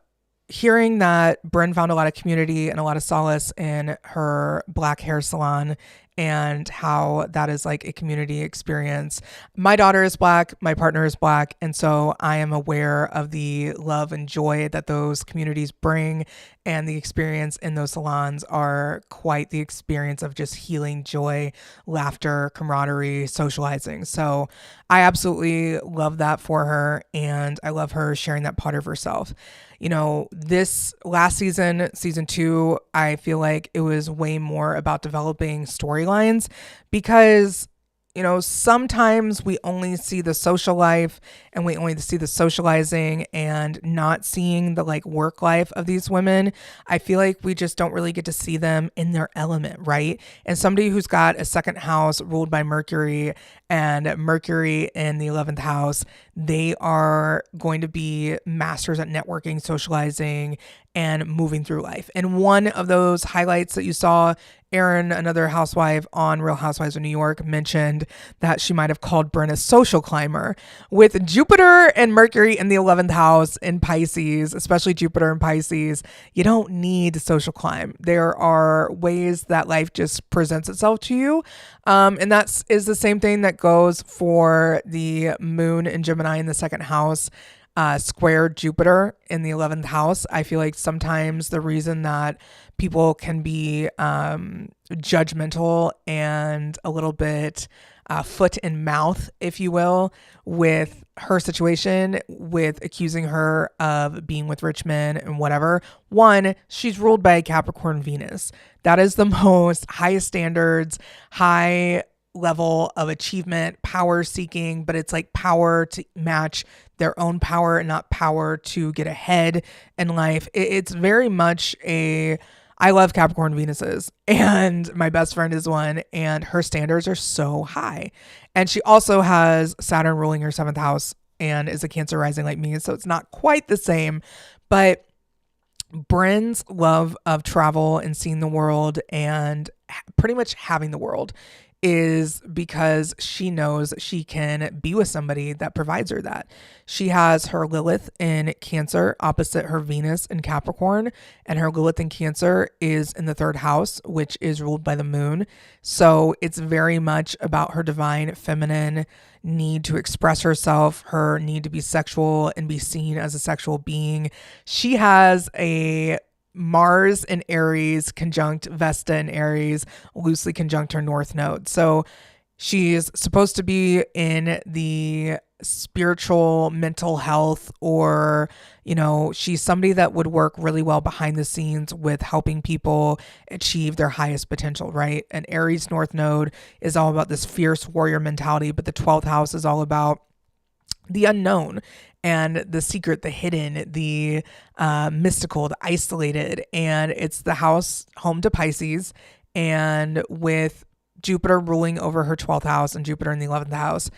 hearing that Brynn found a lot of community and a lot of solace in her black hair salon and how that is like a community experience. My daughter is black, my partner is black, and so I am aware of the love and joy that those communities bring, and the experience in those salons are quite the experience of just healing, joy, laughter, camaraderie, socializing. So I absolutely love that for her, and I love her sharing that part of herself. You know, this last season, season 2, I feel like it was way more about developing storylines because, you know, sometimes we only see the social life and we only see the socializing and not seeing the like work life of these women. I feel like we just don't really get to see them in their element, right? And somebody who's got a second house ruled by Mercury and Mercury in the 11th house, they are going to be masters at networking, socializing, and moving through life. And one of those highlights that you saw, Erin, another housewife on Real Housewives of New York, mentioned that she might have called Brynn a social climber. With Jupiter and Mercury in the 11th house in Pisces, especially Jupiter and Pisces, you don't need to social climb. There are ways that life just presents itself to you. And that is the same thing that goes for the moon in Gemini in the second house. Square Jupiter in the 11th house. I feel like sometimes the reason that people can be judgmental and a little bit foot in mouth, if you will, with her situation, with accusing her of being with rich men and whatever. One, she's ruled by a Capricorn Venus. That is the most highest standards, high level of achievement, power seeking, but it's like power to match their own power and not power to get ahead in life. It's very much I love Capricorn Venuses, and my best friend is one, and her standards are so high. And she also has Saturn ruling her 7th house and is a Cancer rising like me, so it's not quite the same, but Brynn's love of travel and seeing the world and pretty much having the world is because she knows she can be with somebody that provides her that. She has her Lilith in Cancer opposite her Venus in Capricorn, and her Lilith in Cancer is in the third house, which is ruled by the moon. So it's very much about her divine feminine need to express herself, her need to be sexual and be seen as a sexual being. She has a Mars in Aries conjunct Vesta in Aries, loosely conjunct her North Node. So she's supposed to be in the spiritual mental health, or, she's somebody that would work really well behind the scenes with helping people achieve their highest potential, right? And Aries North Node is all about this fierce warrior mentality, but the 12th house is all about the unknown and the secret, the hidden, the mystical, the isolated. And it's the house home to Pisces. And with Jupiter ruling over her 12th house and Jupiter in the 11th house,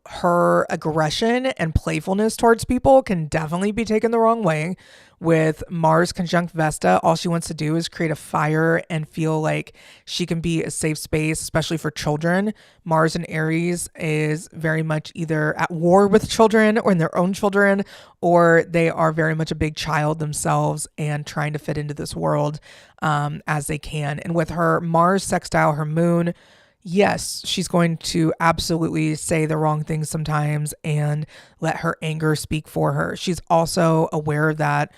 her aggression and playfulness towards people can definitely be taken the wrong way. With Mars conjunct Vesta, all she wants to do is create a fire and feel like she can be a safe space, especially for children. Mars in Aries is very much either at war with children or in their own children, or they are very much a big child themselves and trying to fit into this world as they can. And with her Mars sextile her moon, yes, she's going to absolutely say the wrong things sometimes and let her anger speak for her. She's also aware that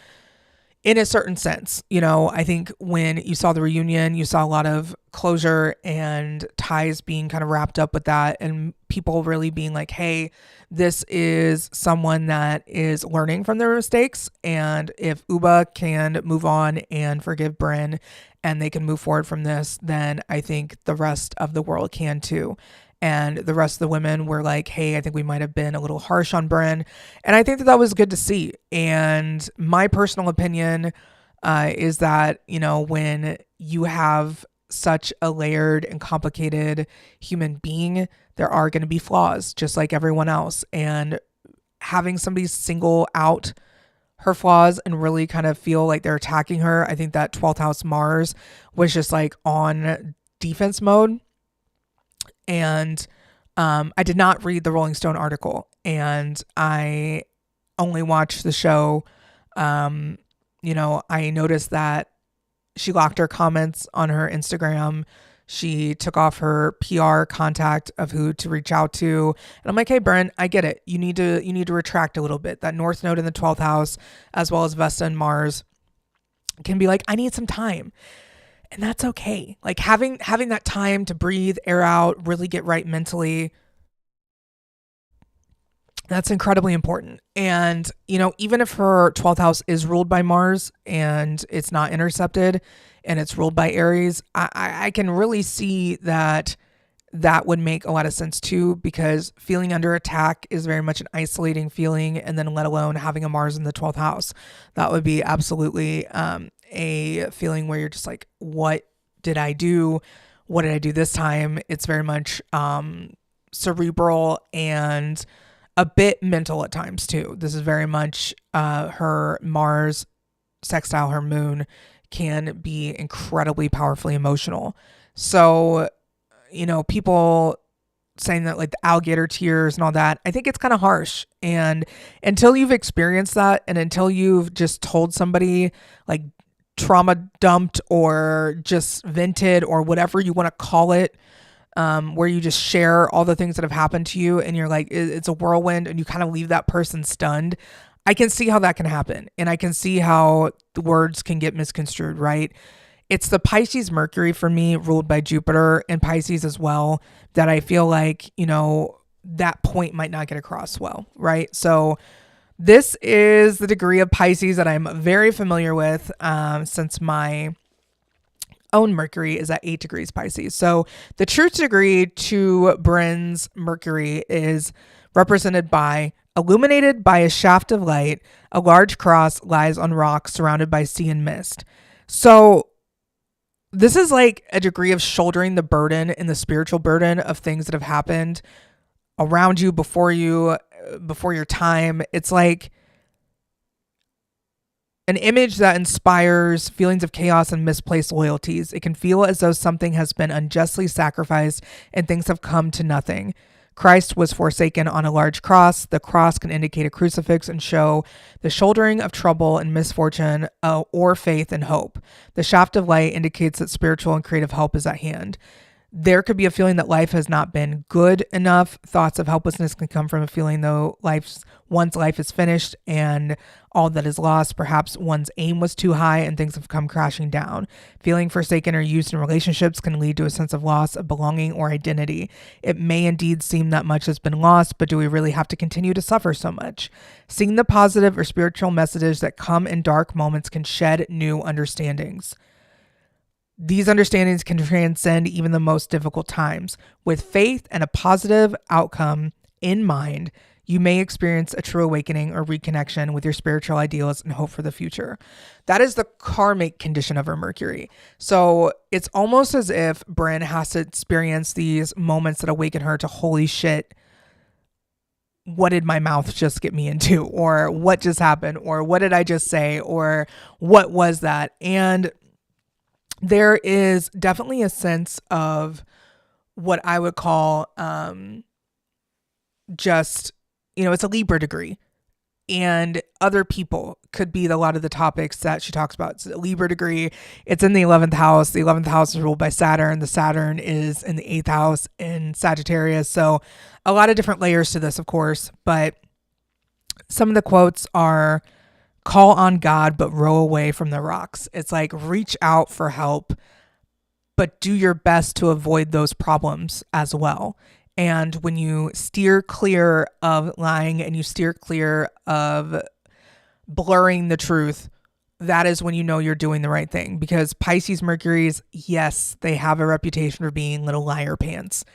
in a certain sense, I think when you saw the reunion, you saw a lot of closure and ties being kind of wrapped up with that, and people really being like, hey, this is someone that is learning from their mistakes. And if Uba can move on and forgive Brynn and they can move forward from this, then I think the rest of the world can too. And the rest of the women were like, hey, I think we might have been a little harsh on Brynn. And I think that was good to see. And my personal opinion is that, when you have such a layered and complicated human being, there are going to be flaws just like everyone else. And having somebody single out her flaws and really kind of feel like they're attacking her, I think that 12th house Mars was just like on defense mode. And I did not read the Rolling Stone article, and I only watched the show. I noticed that she locked her comments on her Instagram. She took off her PR contact of who to reach out to. And I'm like, hey, Brynn, I get it. You need to retract a little bit. That North Node in the 12th house, as well as Vesta and Mars, can be like, I need some time. And that's okay. Like having that time to breathe, air out, really get right mentally, that's incredibly important. And, even if her 12th house is ruled by Mars and it's not intercepted and it's ruled by Aries, I can really see that would make a lot of sense too, because feeling under attack is very much an isolating feeling. And then let alone having a Mars in the 12th house, that would be absolutely a feeling where you're just like, what did I do? What did I do this time? It's very much cerebral and a bit mental at times too. This is very much her Mars sextile her moon can be incredibly powerfully emotional. So, people saying that like the alligator tears and all that, I think it's kind of harsh. And until you've experienced that, and until you've just told somebody, like trauma dumped or just vented or whatever you want to call it, where you just share all the things that have happened to you and you're like, it's a whirlwind, and you kind of leave that person stunned. I can see how that can happen. And I can see how the words can get misconstrued, right? It's the Pisces Mercury for me, ruled by Jupiter and Pisces as well, that I feel like, that point might not get across well, right? So this is the degree of Pisces that I'm very familiar with, since my own Mercury is at 8 degrees Pisces. So the truth degree to Brynn's Mercury is represented by illuminated by a shaft of light, a large cross lies on rocks surrounded by sea and mist. So this is like a degree of shouldering the burden and the spiritual burden of things that have happened around you, before your time. It's like an image that inspires feelings of chaos and misplaced loyalties. It can feel as though something has been unjustly sacrificed and things have come to nothing. Christ was forsaken on a large cross. The cross can indicate a crucifix and show the shouldering of trouble and misfortune, or faith and hope. The shaft of light indicates that spiritual and creative help is at hand. There could be a feeling that life has not been good enough. Thoughts of helplessness can come from a feeling though one's life is finished and all that is lost. Perhaps one's aim was too high and things have come crashing down. Feeling forsaken or used in relationships can lead to a sense of loss of belonging or identity. It may indeed seem that much has been lost, but do we really have to continue to suffer so much? Seeing the positive or spiritual messages that come in dark moments can shed new understandings. These understandings can transcend even the most difficult times. With faith and a positive outcome in mind, you may experience a true awakening or reconnection with your spiritual ideals and hope for the future. That is the karmic condition of her Mercury. So it's almost as if Brynn has to experience these moments that awaken her to, holy shit, what did my mouth just get me into? Or what just happened? Or what did I just say? Or what was that? And there is definitely a sense of what I would call just, it's a Libra degree. And other people could be a lot of the topics that she talks about. It's a Libra degree. It's in the 11th house. The 11th house is ruled by Saturn. The Saturn is in the 8th house in Sagittarius. So a lot of different layers to this, of course. But some of the quotes are, call on God, but row away from the rocks. It's like, reach out for help, but do your best to avoid those problems as well. And when you steer clear of lying and you steer clear of blurring the truth, that is when you know you're doing the right thing. Because Pisces Mercuries, yes, they have a reputation for being little liar pants.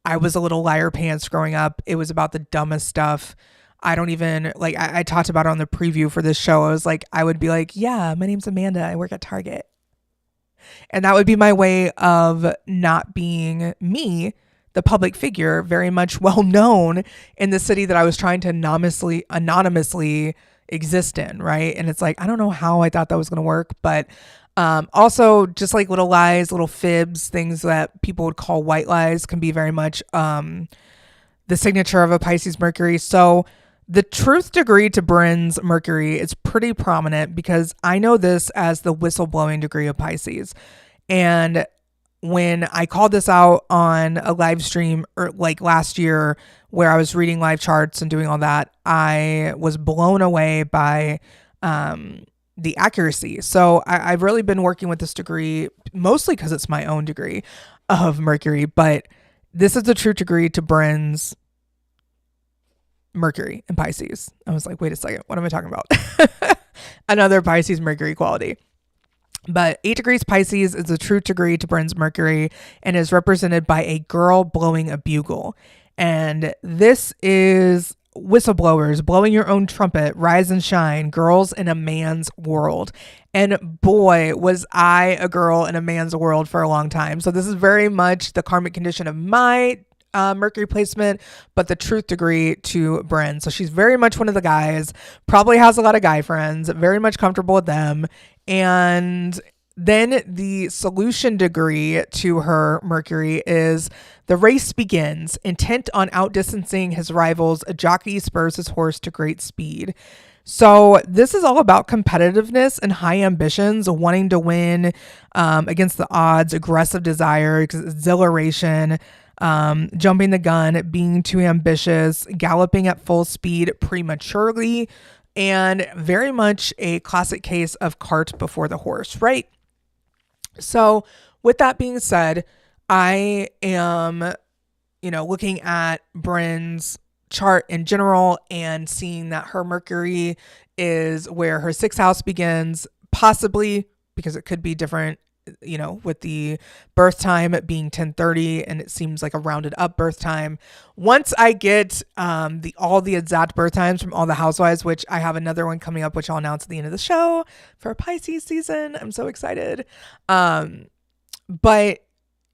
I was a little liar pants growing up. It was about the dumbest stuff. I don't even, I talked about it on the preview for this show. I was like, I would be like, yeah, my name's Amanda. I work at Target. And that would be my way of not being me, the public figure, very much well known in the city that I was trying to anonymously exist in, right? And it's like, I don't know how I thought that was going to work, but also just like little lies, little fibs, things that people would call white lies can be very much the signature of a Pisces Mercury. So the truth degree to Brynn's Mercury is pretty prominent because I know this as the whistleblowing degree of Pisces. And when I called this out on a live stream last year where I was reading live charts and doing all that, I was blown away by the accuracy. So I've really been working with this degree mostly because it's my own degree of Mercury, but this is the true degree to Brynn's Mercury in Pisces. I was like, wait a second, what am I talking about? Another Pisces Mercury quality. But 8 degrees Pisces is a true degree to Brynn's Mercury and is represented by a girl blowing a bugle. And this is whistleblowers, blowing your own trumpet, rise and shine, girls in a man's world. And boy, was I a girl in a man's world for a long time. So this is very much the karmic condition of my Mercury placement, but the truth degree to Brynn. So she's very much one of the guys, probably has a lot of guy friends, very much comfortable with them. And then the solution degree to her Mercury is the race begins. Intent on outdistancing his rivals, a jockey spurs his horse to great speed. So this is all about competitiveness and high ambitions, wanting to win against the odds, aggressive desire, exhilaration, jumping the gun, being too ambitious, galloping at full speed prematurely, and very much a classic case of cart before the horse, right? So with that being said, I am, looking at Brynn's chart in general and seeing that her Mercury is where her 6th house begins, possibly because it could be different, with the birth time being 10:30 and it seems like a rounded up birth time. Once I get all the exact birth times from all the housewives, which I have another one coming up, which I'll announce at the end of the show for Pisces season. I'm so excited. But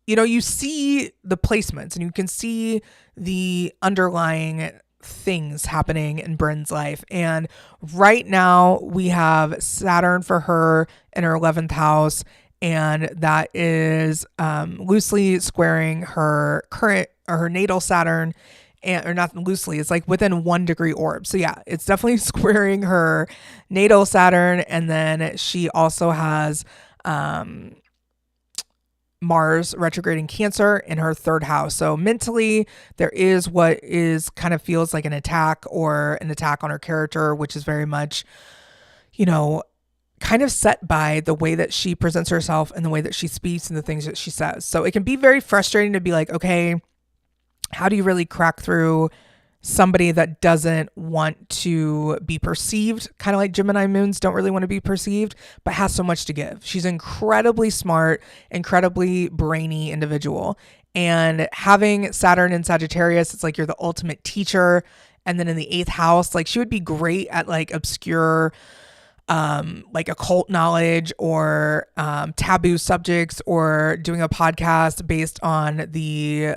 you see the placements and you can see the underlying things happening in Brynn's life. And right now we have Saturn for her in her 11th house, and that is loosely squaring her current or her natal Saturn, and or not loosely, it's like within 1 degree orb. So yeah, it's definitely squaring her natal Saturn. And then she also has Mars retrograding Cancer in her 3rd house. So mentally, there is what is kind of feels like an attack on her character, which is very much, kind of set by the way that she presents herself and the way that she speaks and the things that she says. So it can be very frustrating to be like, okay, how do you really crack through somebody that doesn't want to be perceived, kind of like Gemini moons don't really want to be perceived, but has so much to give. She's incredibly smart, incredibly brainy individual. And having Saturn in Sagittarius, it's like you're the ultimate teacher. And then in the 8th house, like she would be great at like obscure, like occult knowledge or taboo subjects, or doing a podcast based on the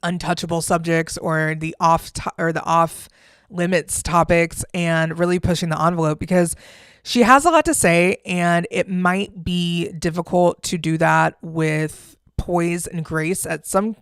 untouchable subjects or the off limits topics, and really pushing the envelope, because she has a lot to say, and it might be difficult to do that with poise and grace at some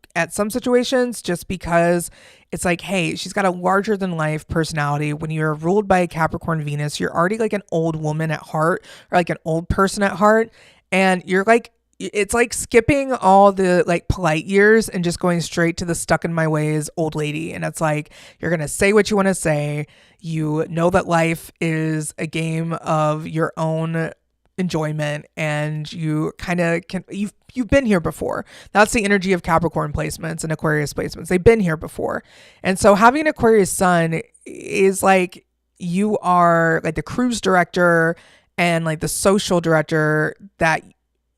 situations, just because it's like, hey, she's got a larger than life personality. When you're ruled by a Capricorn Venus, you're already like an old woman at heart, or like an old person at heart, and you're like, it's like skipping all the like polite years and just going straight to the stuck in my ways old lady. And it's like, you're going to say what you want to say. You know that life is a game of your own enjoyment, and you kind of you've been here before. That's the energy of Capricorn placements and Aquarius placements. They've been here before. And so having an Aquarius sun is like, you are like the cruise director and like the social director that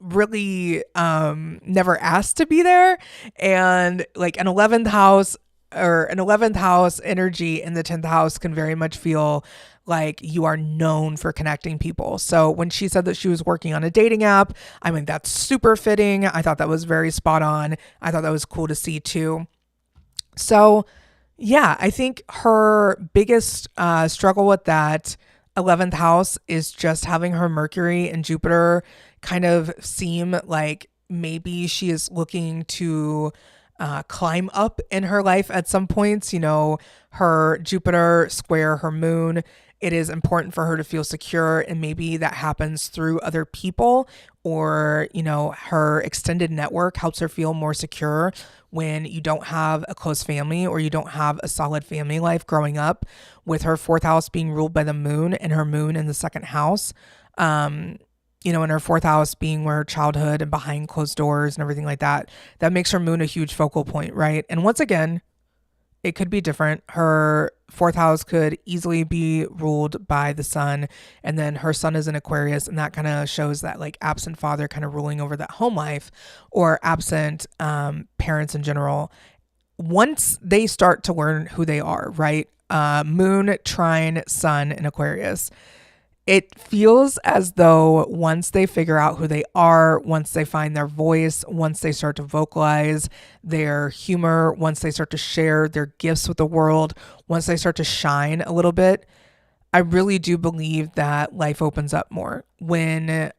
really never asked to be there. And like an 11th house energy in the 10th house can very much feel like you are known for connecting people. So when she said that she was working on a dating app, I mean, that's super fitting. I thought that was very spot on. I thought that was cool to see too. So yeah, I think her biggest struggle with that 11th house is just having her Mercury and Jupiter kind of seem like maybe she is looking to climb up in her life at some points. Her Jupiter square her moon. It is important for her to feel secure, and maybe that happens through other people, or, her extended network helps her feel more secure when you don't have a close family, or you don't have a solid family life growing up, with her 4th house being ruled by the moon and her moon in the 2nd house. And her 4th house being where childhood and behind closed doors and everything like that, that makes her moon a huge focal point, right? And once again, it could be different. Her 4th house could easily be ruled by the sun, and then her sun is in Aquarius, and that kind of shows that like absent father kind of ruling over that home life, or absent parents in general. Once they start to learn who they are, right? Moon, trine, sun in Aquarius. It feels as though once they figure out who they are, once they find their voice, once they start to vocalize their humor, once they start to share their gifts with the world, once they start to shine a little bit, I really do believe that life opens up more. When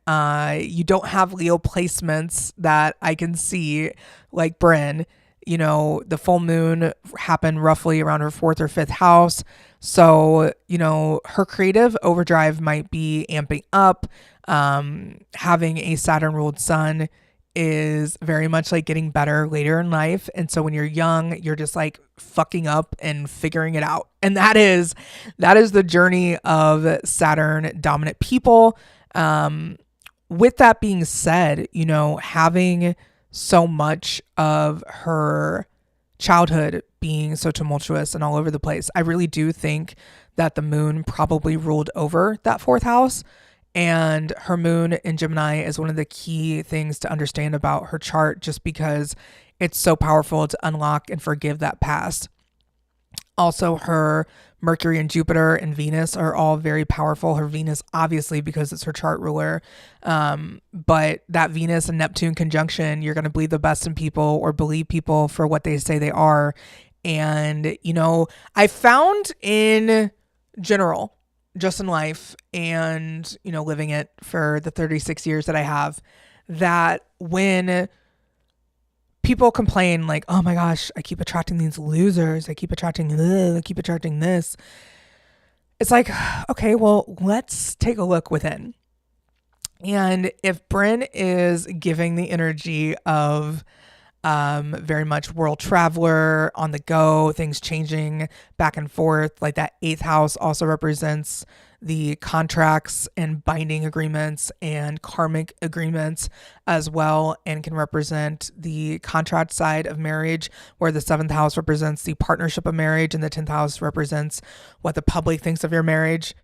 you don't have Leo placements that I can see, like Brynn, the full moon happened roughly around her 4th or 5th house. So, her creative overdrive might be amping up. Having a Saturn ruled sun is very much like getting better later in life. And so when you're young, you're just like fucking up and figuring it out. And that is the journey of Saturn dominant people. With that being said, having so much of her childhood being so tumultuous and all over the place, I really do think that the moon probably ruled over that 4th house. And her moon in Gemini is one of the key things to understand about her chart, just because it's so powerful to unlock and forgive that past. Also, her Mercury and Jupiter and Venus are all very powerful. Her Venus, obviously, because it's her chart ruler. But that Venus and Neptune conjunction, you're going to believe the best in people, or believe people for what they say they are. And, I found in general, just in life and, living it for the 36 years that I have, that when people complain like, oh my gosh, I keep attracting these losers, I keep attracting this. It's like, okay, well, let's take a look within. And if Brynn is giving the energy of very much world traveler, on the go, things changing back and forth, like that 8th house also represents the contracts and binding agreements and karmic agreements as well, and can represent the contract side of marriage, where the 7th house represents the partnership of marriage and the 10th house represents what the public thinks of your marriage.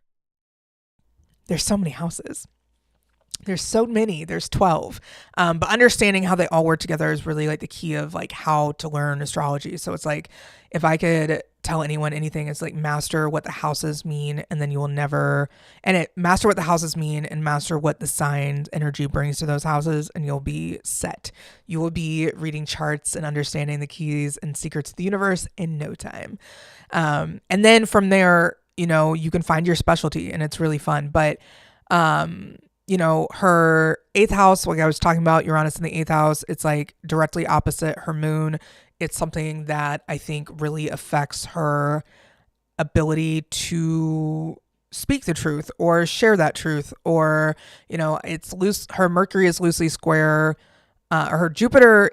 There's so many houses. There's so many, there's 12. But understanding how they all work together is really like the key of like how to learn astrology. So it's like, if I could tell anyone anything, it's like master what the houses mean, and then you will never, master what the houses mean and master what the sign energy brings to those houses, and you'll be set. You will be reading charts and understanding the keys and secrets of the universe in no time. And then from there, you can find your specialty, and it's really fun. But, her 8th house, like I was talking about, Uranus in the 8th house, it's like directly opposite her moon. It's something that I think really affects her ability to speak the truth or share that truth, or, it's loose. Her Mercury is loosely square, her Jupiter.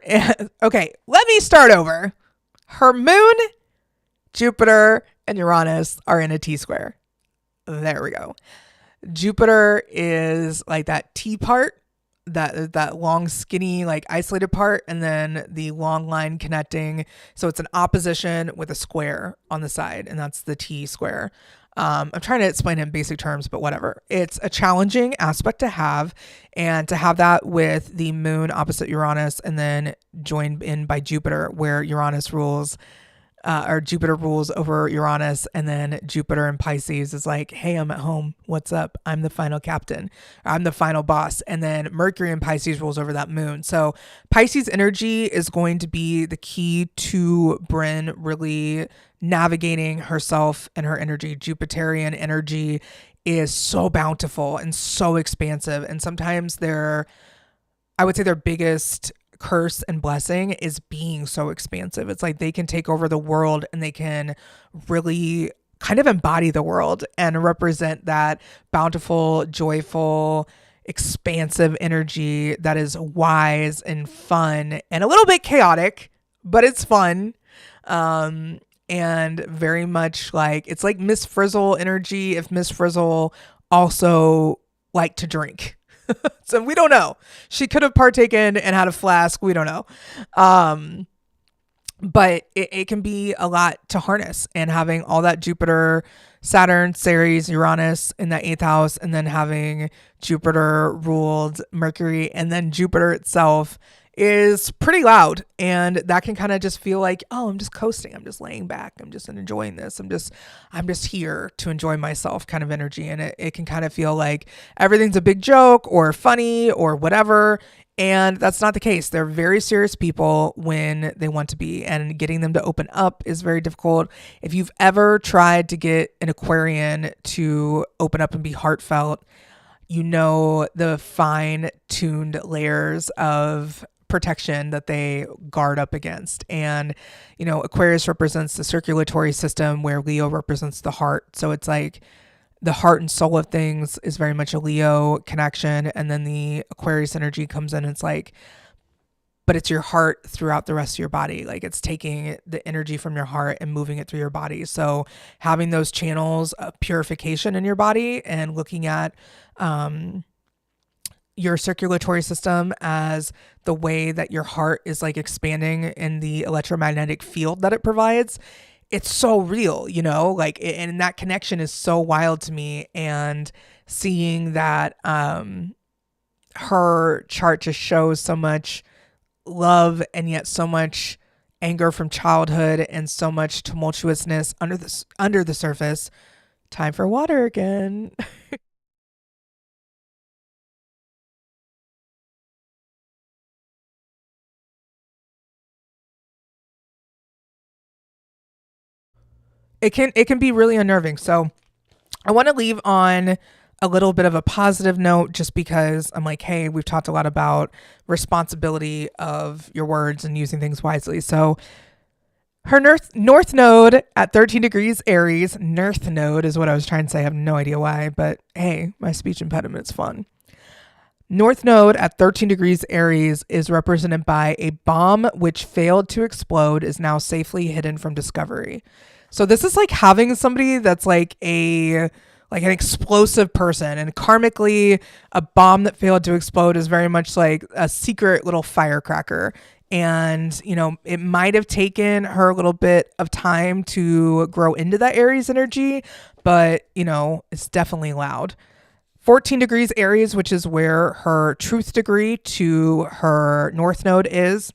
Okay, let me start over. Her moon, Jupiter, and Uranus are in a T-square. There we go. Jupiter is like that T part, that long, skinny, like isolated part, and then the long line connecting. So it's an opposition with a square on the side, and that's the T square. I'm trying to explain it in basic terms, but whatever. It's a challenging aspect to have, and to have that with the moon opposite Uranus and then joined in by Jupiter, where Uranus rules or Jupiter rules over Uranus, and then Jupiter in Pisces is like, hey, I'm at home. What's up? I'm the final captain. I'm the final boss. And then Mercury in Pisces rules over that moon. So Pisces energy is going to be the key to Brynn really navigating herself and her energy. Jupiterian energy is so bountiful and so expansive. And sometimes I would say their biggest curse and blessing is being so expansive. It's like they can take over the world, and they can really kind of embody the world and represent that bountiful, joyful, expansive energy that is wise and fun and a little bit chaotic, but it's fun. And very much like, it's like Miss Frizzle energy if Miss Frizzle also liked to drink. So we don't know. She could have partaken and had a flask. We don't know. But it can be a lot to harness, and having all that Jupiter, Saturn, Ceres, Uranus in that 8th house, and then having Jupiter ruled Mercury, and then Jupiter itself is pretty loud. And that can kind of just feel like, oh, I'm just coasting. I'm just laying back. I'm just enjoying this. I'm just here to enjoy myself kind of energy. And it can kind of feel like everything's a big joke or funny or whatever. And that's not the case. They're very serious people when they want to be, and getting them to open up is very difficult. If you've ever tried to get an Aquarian to open up and be heartfelt, the fine-tuned layers of protection that they guard up against. And, Aquarius represents the circulatory system, where Leo represents the heart. So it's like the heart and soul of things is very much a Leo connection. And then the Aquarius energy comes in. And it's like, but it's your heart throughout the rest of your body. Like, it's taking the energy from your heart and moving it through your body. So having those channels of purification in your body, and looking at, your circulatory system as the way that your heart is like expanding in the electromagnetic field that it provides. It's so real, and that connection is so wild to me. And seeing that, her chart just shows so much love, and yet so much anger from childhood, and so much tumultuousness under the surface. Time for water again. it can be really unnerving. So I want to leave on a little bit of a positive note, just because I'm like, hey, we've talked a lot about responsibility of your words and using things wisely. So her North Node at 13 degrees Aries, North Node is what I was trying to say. I have no idea why, but hey, my speech impediment's fun. North Node at 13 degrees Aries is represented by a bomb which failed to explode is now safely hidden from discovery. So this is like having somebody that's like an explosive person, and karmically a bomb that failed to explode is very much like a secret little firecracker. And, you know, it might have taken her a little bit of time to grow into that Aries energy, but, you know, it's definitely loud. 14 degrees Aries, which is where her truth degree to her North Node is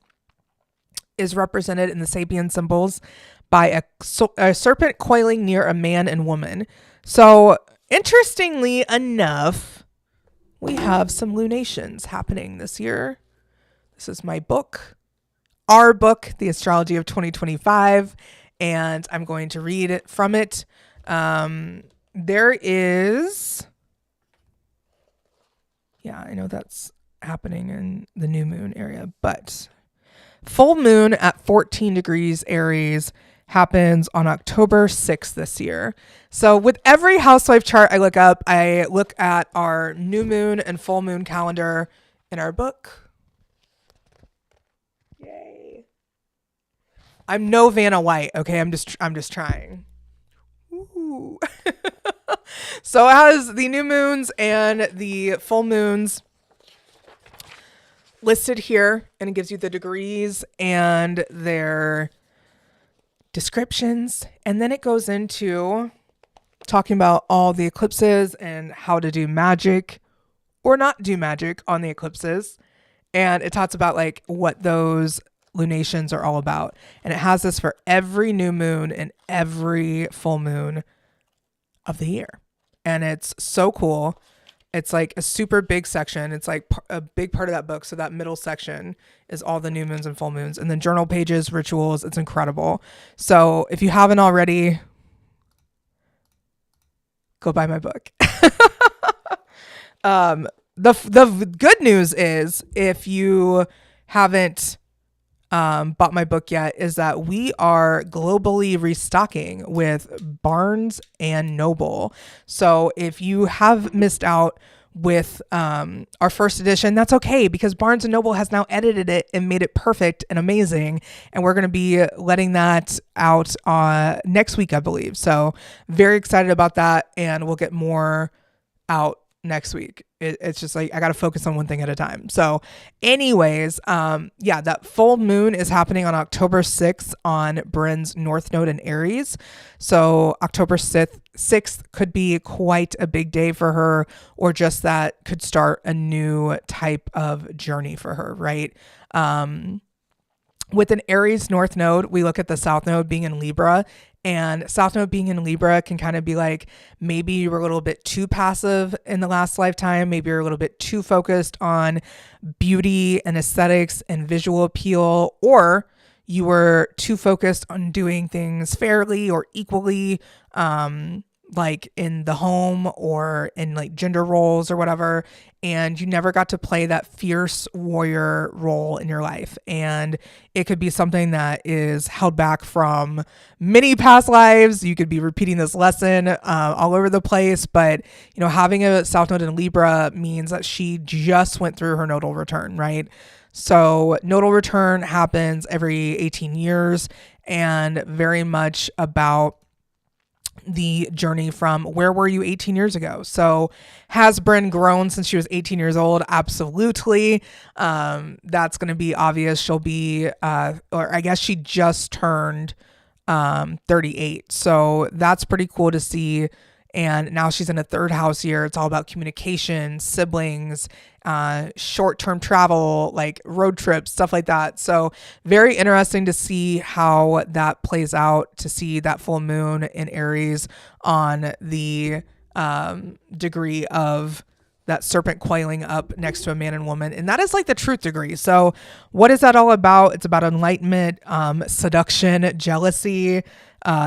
represented in the Sapien symbols by a serpent coiling near a man and woman. So interestingly enough, we have some lunations happening this year. This is my book, our book, The Astrology of 2025, and I'm going to read it from it. There is, yeah, I know that's happening in the new moon area, but full moon at 14 degrees Aries happens on October 6th this year. So with every housewife chart I look at our new moon and full moon calendar in our book. Yay. I'm no Vanna White, okay? I'm just trying. Ooh. So it has the new moons and the full moons listed here, and it gives you the degrees and their descriptions, and then it goes into talking about all the eclipses and how to do magic or not do magic on the eclipses, and it talks about like what those lunations are all about, and it has this for every new moon and every full moon of the year, and it's so cool. It's like a super big section. It's like a big part of that book. So that middle section is all the new moons and full moons, and then journal pages, rituals. It's incredible. So if you haven't already, go buy my book. The good news is, if you haven't bought my book yet, is that we are globally restocking with Barnes and Noble. So if you have missed out with our first edition, that's okay, because Barnes and Noble has now edited it and made it perfect and amazing, and we're going to be letting that out next week, I believe. So very excited about that, and we'll get more out next week. It's just like I got to focus on one thing at a time. So anyways, yeah, that full moon is happening on October 6th on Brynn's North Node in Aries. So October 6th could be quite a big day for her, or just that could start a new type of journey for her, right? With an Aries North Node, we look at the South Node being in Libra, and South Node being in Libra can kind of be like, maybe you were a little bit too passive in the last lifetime. Maybe you're a little bit too focused on beauty and aesthetics and visual appeal, or you were too focused on doing things fairly or equally, like in the home or in like gender roles or whatever, and you never got to play that fierce warrior role in your life. And it could be something that is held back from many past lives. You could be repeating this lesson all over the place, but you know, having a South Node in Libra means that she just went through her nodal return, right? So nodal return happens every 18 years, and very much about the journey from where were you 18 years ago. So has Brynn grown since she was 18 years old? Absolutely. That's going to be obvious. She'll be, or I guess she just turned 38. So that's pretty cool to see. And now she's in a third house year. It's all about communication, siblings, short-term travel, like road trips, stuff like that. So very interesting to see how that plays out, to see that full moon in Aries on the degree of that serpent coiling up next to a man and woman. And that is like the truth degree. So what is that all about? It's about enlightenment, seduction, jealousy,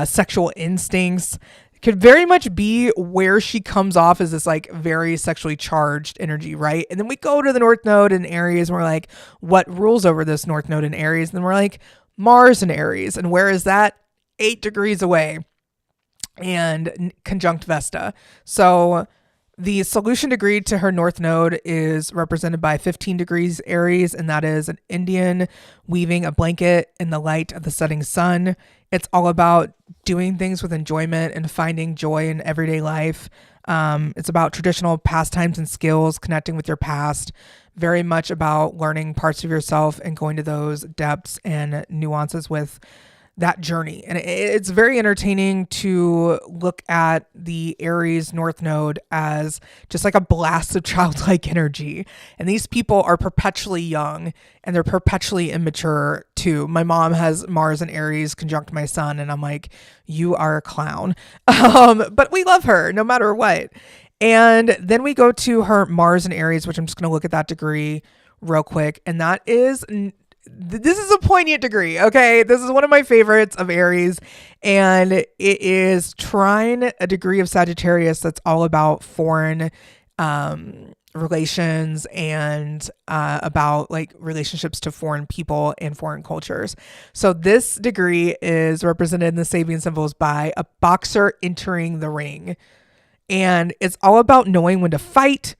sexual instincts. Could very much be where she comes off as this like very sexually charged energy, right? And then we go to the North Node in Aries and we're like, what rules over this North Node in Aries? And then we're like, Mars in Aries. And where is that? 8 degrees away and conjunct Vesta. So the solution degree to her North Node is represented by 15 degrees Aries, and that is an Indian weaving a blanket in the light of the setting sun. It's all about doing things with enjoyment and finding joy in everyday life. It's about traditional pastimes and skills, connecting with your past, very much about learning parts of yourself and going to those depths and nuances with that journey. And it's very entertaining to look at the Aries North Node as just like a blast of childlike energy. And these people are perpetually young and they're perpetually immature too. My mom has Mars and Aries conjunct my son, and I'm like, you are a clown. But we love her no matter what. And then we go to her Mars and Aries, which I'm just going to look at that degree real quick. And that is... this is a poignant degree, okay? This is one of my favorites of Aries, and it is trine a degree of Sagittarius that's all about foreign relations and about like relationships to foreign people and foreign cultures. So this degree is represented in the Sabian symbols by a boxer entering the ring, and it's all about knowing when to fight,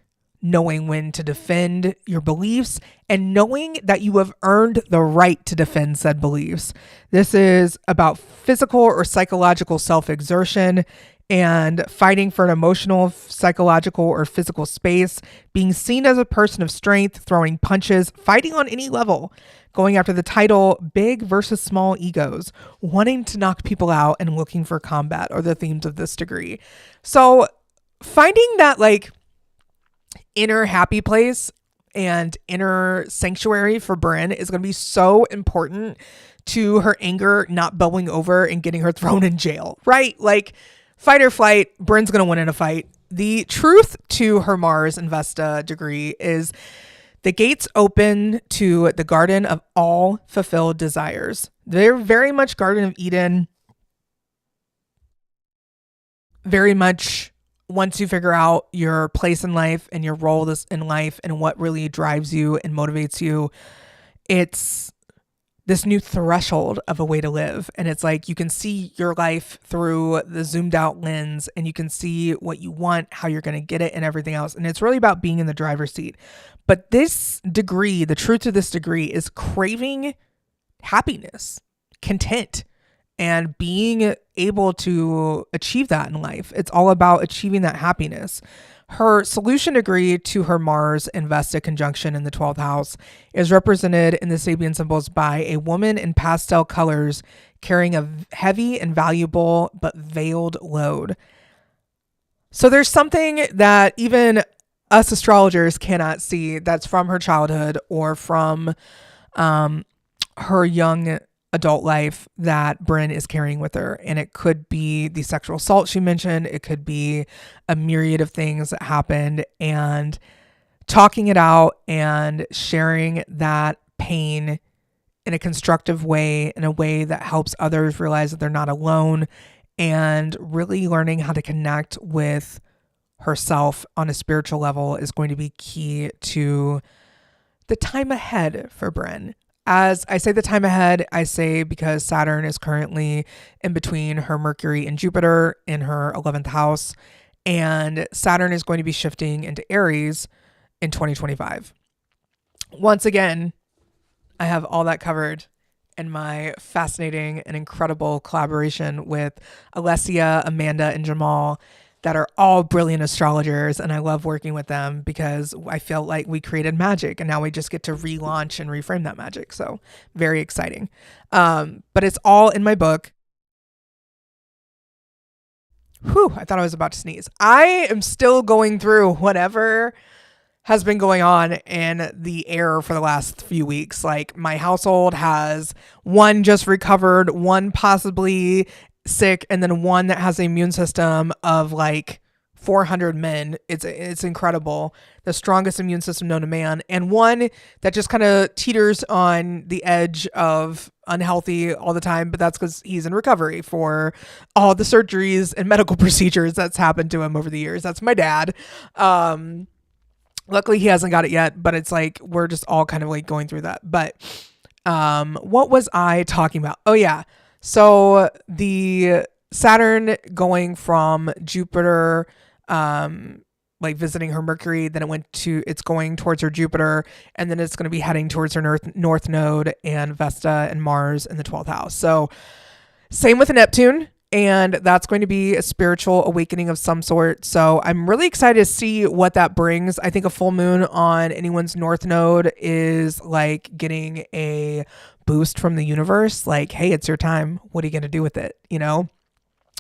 knowing when to defend your beliefs, and knowing that you have earned the right to defend said beliefs. This is about physical or psychological self-exertion and fighting for an emotional, psychological, or physical space, being seen as a person of strength, throwing punches, fighting on any level, going after the title, big versus small egos, wanting to knock people out, and looking for combat are the themes of this degree. So finding that like inner happy place and inner sanctuary for Brynn is going to be so important to her anger not bubbling over and getting her thrown in jail, right? Like fight or flight, Brynn's going to win in a fight. The truth to her Mars and Vesta degree is the gates open to the garden of all fulfilled desires. They're very much Garden of Eden, very much once you figure out your place in life and your role in life and what really drives you and motivates you, it's this new threshold of a way to live. And it's like you can see your life through the zoomed out lens, and you can see what you want, how you're going to get it, and everything else. And it's really about being in the driver's seat. But this degree, the truth to this degree, is craving happiness, content, and being able to achieve that in life. It's all about achieving that happiness. Her solution degree to her Mars and Vesta conjunction in the 12th house is represented in the Sabian symbols by a woman in pastel colors carrying a heavy and valuable but veiled load. So there's something that even us astrologers cannot see that's from her childhood or from her young adult life that Brynn is carrying with her. And it could be the sexual assault she mentioned. It could be a myriad of things that happened, and talking it out and sharing that pain in a constructive way, in a way that helps others realize that they're not alone, and really learning how to connect with herself on a spiritual level is going to be key to the time ahead for Brynn. As I say the time ahead, I say because Saturn is currently in between her Mercury and Jupiter in her 11th house, and Saturn is going to be shifting into Aries in 2025. Once again, I have all that covered in my fascinating and incredible collaboration with Alessia, Amanda, and Jamal that are all brilliant astrologers, and I love working with them because I feel like we created magic and now we just get to relaunch and reframe that magic. So very exciting. But it's all in my book. Whew, I thought I was about to sneeze. I am still going through whatever has been going on in the air for the last few weeks. Like my household has one just recovered, one possibly sick, and then one that has an immune system of like 400 men. It's incredible. The strongest immune system known to man, and one that just kind of teeters on the edge of unhealthy all the time, but that's because he's in recovery for all the surgeries and medical procedures that's happened to him over the years. That's my dad. Luckily he hasn't got it yet, but it's like we're just all kind of like going through that. But what was I talking about? Oh yeah. So the Saturn going from Jupiter, like visiting her Mercury, then it's going towards her Jupiter, and then it's going to be heading towards her North Node and Vesta and Mars in the 12th house. So same with Neptune, and that's going to be a spiritual awakening of some sort. So I'm really excited to see what that brings. I think a full moon on anyone's North Node is like getting a boost from the universe. Like, hey, it's your time. What are you going to do with it? You know?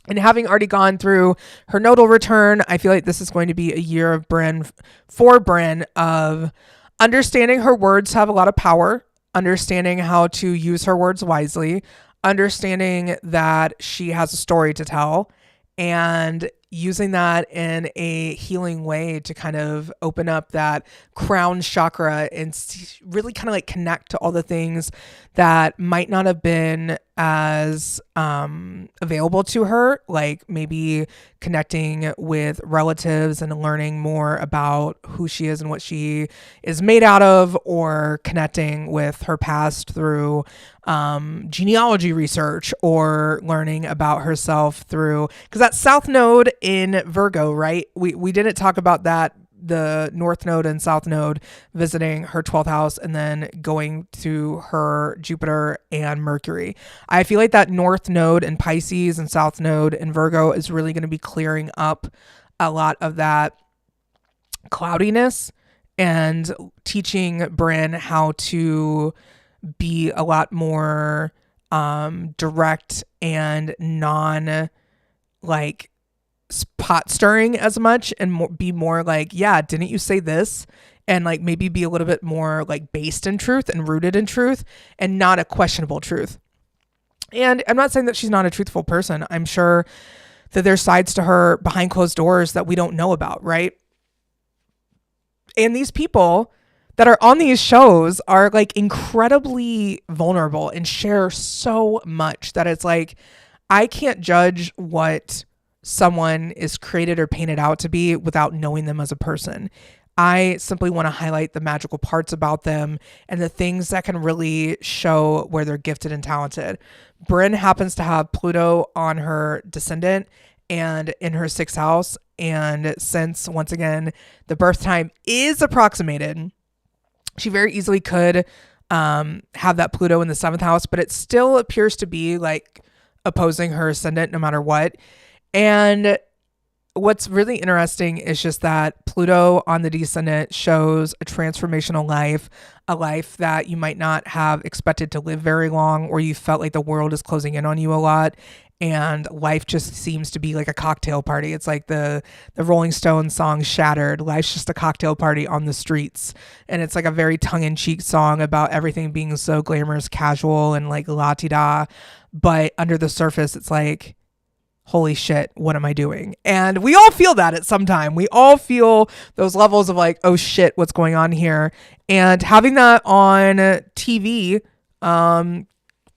And having already gone through her nodal return, I feel like this is going to be a year of Brynn of understanding her words have a lot of power, understanding how to use her words wisely, understanding that she has a story to tell, and using that in a healing way to kind of open up that crown chakra and really kind of like connect to all the things that might not have been as available to her, like maybe connecting with relatives and learning more about who she is and what she is made out of, or connecting with her past through genealogy research, or learning about herself through, because that South Node in Virgo, right? We didn't talk about that, the North Node and South Node visiting her 12th house and then going to her Jupiter and Mercury. I feel like that North Node in Pisces and South Node in Virgo is really going to be clearing up a lot of that cloudiness and teaching Brynn how to be a lot more direct and non like pot stirring as much, and be more like, yeah, didn't you say this? And like maybe be a little bit more like based in truth and rooted in truth, and not a questionable truth. And I'm not saying that she's not a truthful person. I'm sure that there's sides to her behind closed doors that we don't know about, right? And these people that are on these shows are like incredibly vulnerable and share so much that it's like, I can't judge what someone is created or painted out to be without knowing them as a person. I simply want to highlight the magical parts about them and the things that can really show where they're gifted and talented. Brynn happens to have Pluto on her descendant and in her 6th house. And since, once again, the birth time is approximated, she very easily could have that Pluto in the 7th house, but it still appears to be like opposing her ascendant no matter what. And what's really interesting is just that Pluto on the descendant shows a transformational life, a life that you might not have expected to live very long, or you felt like the world is closing in on you a lot. And life just seems to be like a cocktail party. It's like the Rolling Stones song Shattered. Life's just a cocktail party on the streets. And it's like a very tongue-in-cheek song about everything being so glamorous, casual, and like la-ti-da. But under the surface, it's like, holy shit, what am I doing? And we all feel that at some time. We all feel those levels of like, oh shit, what's going on here? And having that on TV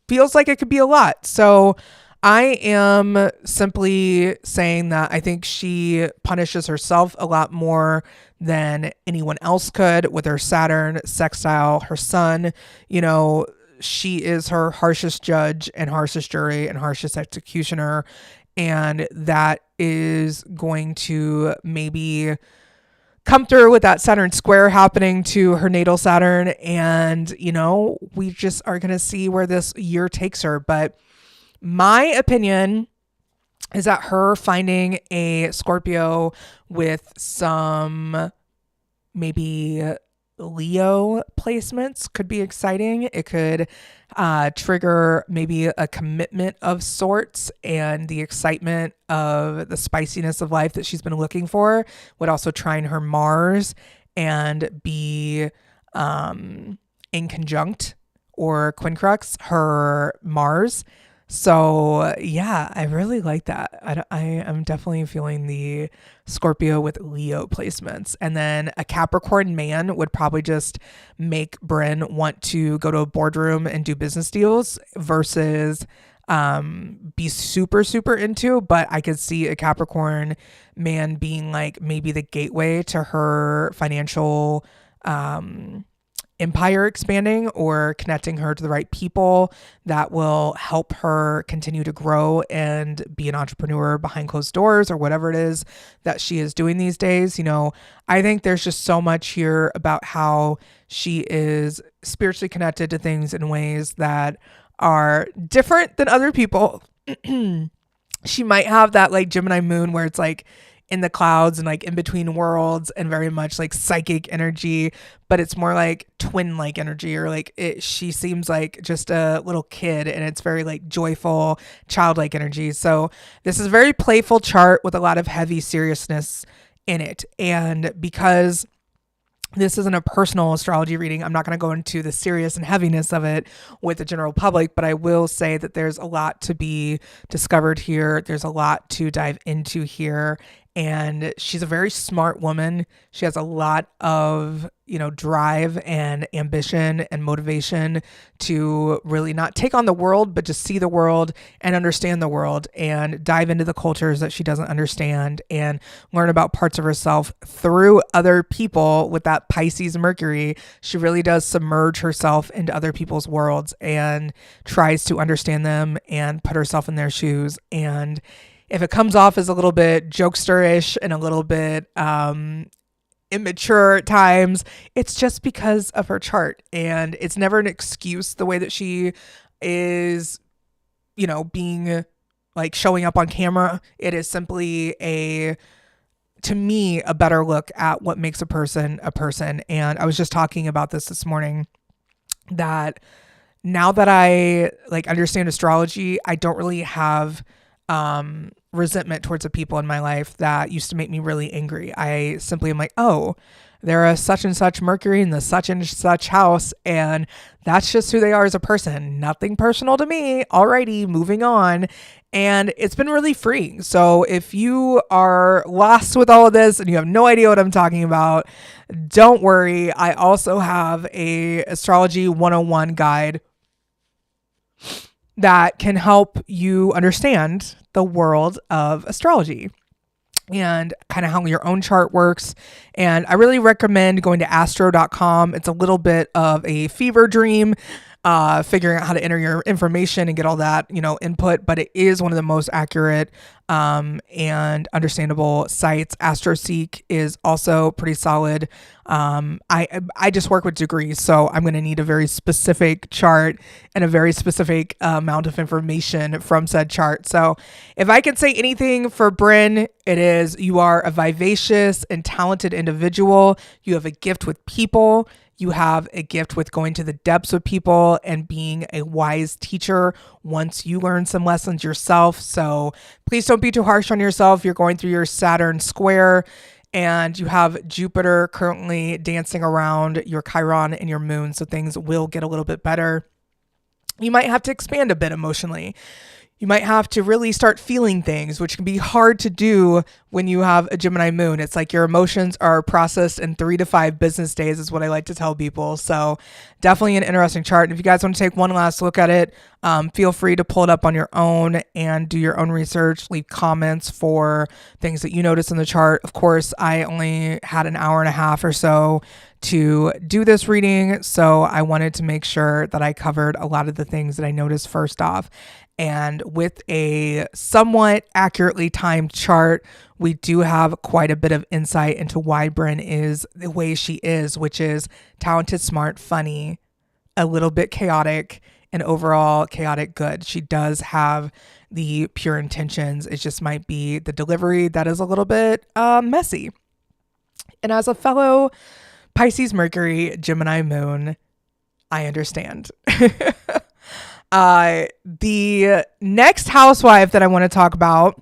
feels like it could be a lot. So I am simply saying that I think she punishes herself a lot more than anyone else could with her Saturn sextile, her sun. You know, she is her harshest judge and harshest jury and harshest executioner. And that is going to maybe come through with that Saturn square happening to her natal Saturn. And, you know, we just are going to see where this year takes her. But my opinion is that her finding a Scorpio with some maybe Leo placements could be exciting. It could trigger maybe a commitment of sorts, and the excitement of the spiciness of life that she's been looking for would also trine her Mars and be in conjunct or quincrux her Mars. So yeah, I really like that. I am definitely feeling the Scorpio with Leo placements. And then a Capricorn man would probably just make Brynn want to go to a boardroom and do business deals versus be super, super into. But I could see a Capricorn man being like maybe the gateway to her financial empire expanding, or connecting her to the right people that will help her continue to grow and be an entrepreneur behind closed doors, or whatever it is that she is doing these days. You know, I think there's just so much here about how she is spiritually connected to things in ways that are different than other people. She might have that like Gemini moon where it's like in the clouds and like in between worlds and very much like psychic energy, but it's more like twin like energy, or like she seems like just a little kid, and it's very like joyful childlike energy. So this is a very playful chart with a lot of heavy seriousness in it. And because this isn't a personal astrology reading, I'm not going to go into the serious and heaviness of it with the general public, but I will say that there's a lot to be discovered here. There's a lot to dive into here. And she's a very smart woman. She has a lot of, you know, drive and ambition and motivation to really not take on the world, but just see the world and understand the world and dive into the cultures that she doesn't understand and learn about parts of herself through other people. With that Pisces Mercury, she really does submerge herself into other people's worlds and tries to understand them and put herself in their shoes. And if it comes off as a little bit jokesterish and a little bit immature at times, it's just because of her chart. And it's never an excuse the way that she is, you know, being like showing up on camera. It is simply to me, a better look at what makes a person a person. And I was just talking about this morning, that now that I like understand astrology, I don't really have resentment towards the people in my life that used to make me really angry. I simply am like, oh, they're a such and such Mercury in the such and such house, and that's just who they are as a person. Nothing personal to me. Alrighty, moving on. And it's been really freeing. So if you are lost with all of this and you have no idea what I'm talking about, don't worry. I also have a Astrology 101 guide that can help you understand the world of astrology and kind of how your own chart works. And I really recommend going to astro.com. It's a little bit of a fever dream, figuring out how to enter your information and get all that, you know, input, but it is one of the most accurate and understandable sites. AstroSeek is also pretty solid. I just work with degrees, so I'm going to need a very specific chart and a very specific amount of information from said chart. So if I can say anything for Brynn, it is you are a vivacious and talented individual. You have a gift with people. You have a gift with going to the depths of people and being a wise teacher once you learn some lessons yourself. So please don't be too harsh on yourself. You're going through your Saturn square, and you have Jupiter currently dancing around your Chiron and your moon. So things will get a little bit better. You might have to expand a bit emotionally. You might have to really start feeling things, which can be hard to do when you have a Gemini moon. It's like your emotions are processed in 3 to 5 business days is what I like to tell people. So definitely an interesting chart. And if you guys want to take one last look at it, feel free to pull it up on your own and do your own research. Leave comments for things that you notice in the chart. Of course, I only had an hour and a half or so to do this reading, so I wanted to make sure that I covered a lot of the things that I noticed first off. And with a somewhat accurately timed chart, we do have quite a bit of insight into why Brynn is the way she is, which is talented, smart, funny, a little bit chaotic, and overall chaotic good. She does have the pure intentions. It just might be the delivery that is a little bit messy. And as a fellow Pisces Mercury, Gemini moon, I understand. The next housewife that I want to talk about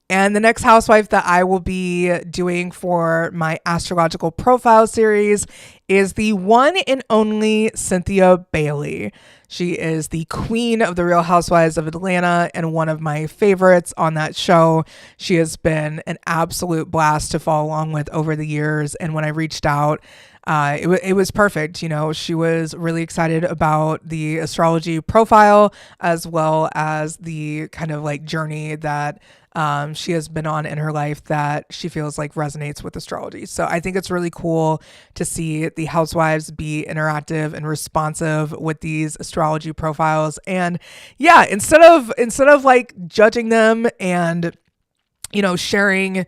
And the next housewife that I will be doing for my astrological profile series is the one and only Cynthia Bailey. She is the queen of the Real Housewives of Atlanta and one of my favorites on that show. She has been an absolute blast to follow along with over the years. And when I reached out, it was perfect. You know, she was really excited about the astrology profile as well as the kind of like journey that she has been on in her life that she feels like resonates with astrology. So I think it's really cool to see the housewives be interactive and responsive with these astrology profiles. And yeah, instead of like judging them and, you know, sharing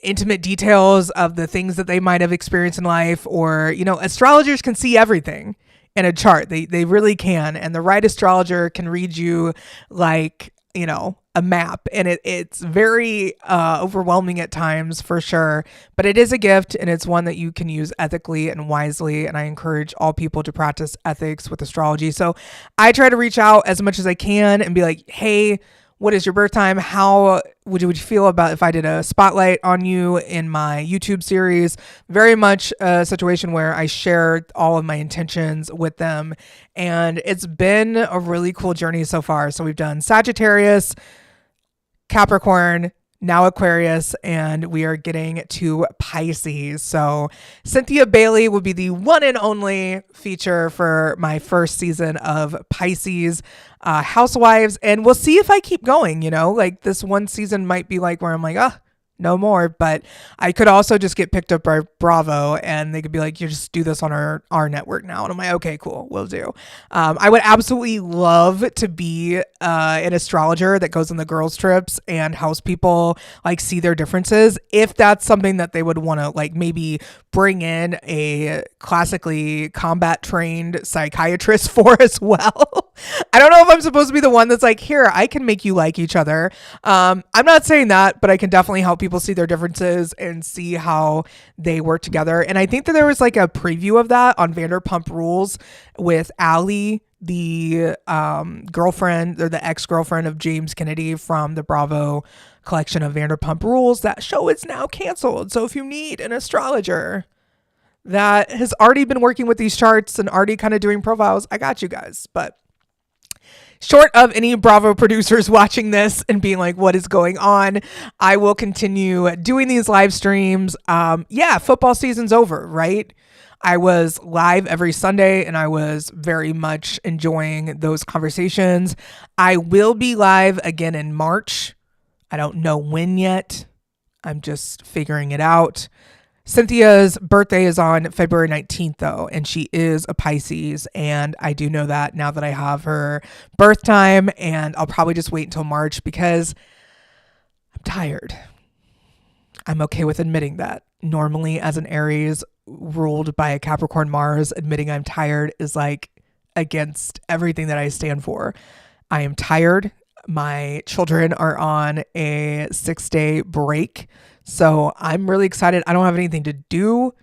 intimate details of the things that they might have experienced in life, or, you know, astrologers can see everything in a chart. They really can. And the right astrologer can read you like, you know, a map, and it's very overwhelming at times for sure, but it is a gift, and it's one that you can use ethically and wisely. And I encourage all people to practice ethics with astrology. So I try to reach out as much as I can and be like, hey, what is your birth time? How would you feel about if I did a spotlight on you in my YouTube series? Very much a situation where I shared all of my intentions with them. And it's been a really cool journey so far. So we've done Sagittarius, Capricorn, now Aquarius, and we are getting to Pisces. So Cynthia Bailey will be the one and only feature for my first season of Pisces Housewives. And we'll see if I keep going, you know, like this one season might be like where I'm like, no more, but I could also just get picked up by Bravo and they could be like, you just do this on our network now. And I'm like, okay, cool, we'll do. I would absolutely love to be an astrologer that goes on the girls trips and helps people like see their differences. If that's something that they would want to like maybe bring in a classically combat trained psychiatrist for as well. I don't know if I'm supposed to be the one that's like, here, I can make you like each other. I'm not saying that, but I can definitely help people see their differences and see how they work together. And I think that there was like a preview of that on Vanderpump Rules with Allie, the girlfriend or the ex-girlfriend of James Kennedy from the Bravo collection of Vanderpump Rules. That show is now canceled. So if you need an astrologer that has already been working with these charts and already kind of doing profiles, I got you guys. But short of any Bravo producers watching this and being like, what is going on? I will continue doing these live streams. Football season's over, right? I was live every Sunday and I was very much enjoying those conversations. I will be live again in March. I don't know when yet. I'm just figuring it out. Cynthia's birthday is on February 19th, though, and she is a Pisces, and I do know that now that I have her birth time, and I'll probably just wait until March because I'm tired. I'm okay with admitting that. Normally, as an Aries ruled by a Capricorn Mars, admitting I'm tired is like against everything that I stand for. I am tired. My children are on a 6-day break. So I'm really excited. I don't have anything to do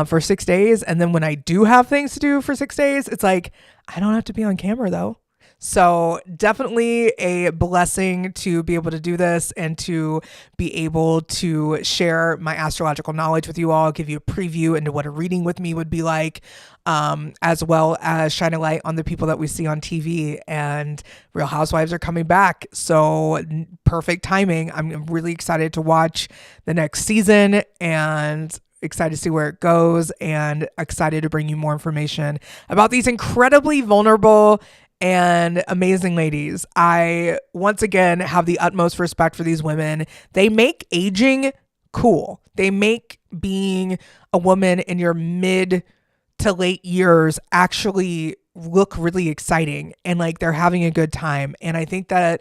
for 6 days. And then when I do have things to do for 6 days, it's like, I don't have to be on camera though. So definitely a blessing to be able to do this and to be able to share my astrological knowledge with you all, give you a preview into what a reading with me would be like, as well as shine a light on the people that we see on TV. And Real Housewives are coming back. So perfect timing. I'm really excited to watch the next season and excited to see where it goes and excited to bring you more information about these incredibly vulnerable and amazing ladies. I, once again, have the utmost respect for these women. They make aging cool. They make being a woman in your mid to late years actually look really exciting and like they're having a good time. And I think that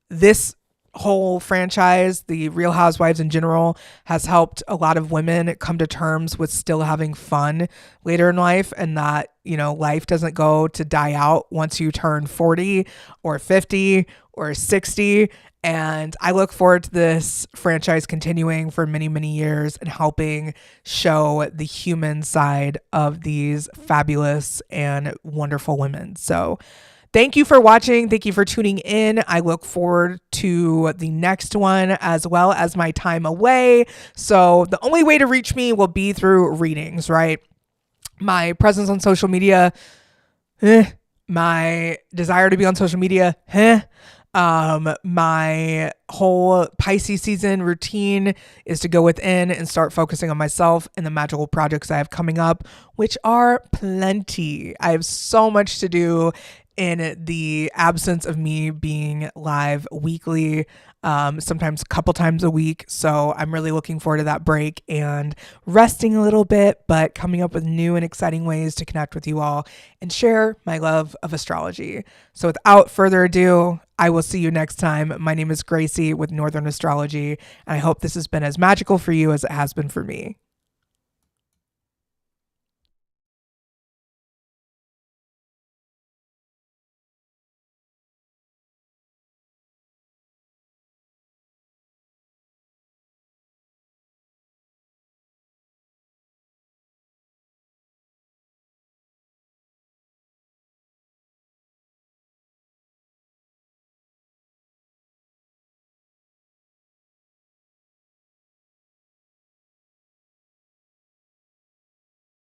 this whole franchise, the Real Housewives in general, has helped a lot of women come to terms with still having fun later in life, and that, you know, life doesn't go to die out once you turn 40 or 50 or 60. And I look forward to this franchise continuing for many, many years and helping show the human side of these fabulous and wonderful women. So Thank you for watching. Thank you for tuning in. I look forward to the next one as well as my time away. So the only way to reach me will be through readings, right? My presence on social media, my desire to be on social media, my whole Pisces season routine is to go within and start focusing on myself and the magical projects I have coming up, which are plenty. I have so much to do in the absence of me being live weekly, sometimes a couple times a week. So I'm really looking forward to that break and resting a little bit, but coming up with new and exciting ways to connect with you all and share my love of astrology. So without further ado, I will see you next time. My name is Gracey with Northern Astrology, and I hope this has been as magical for you as it has been for me.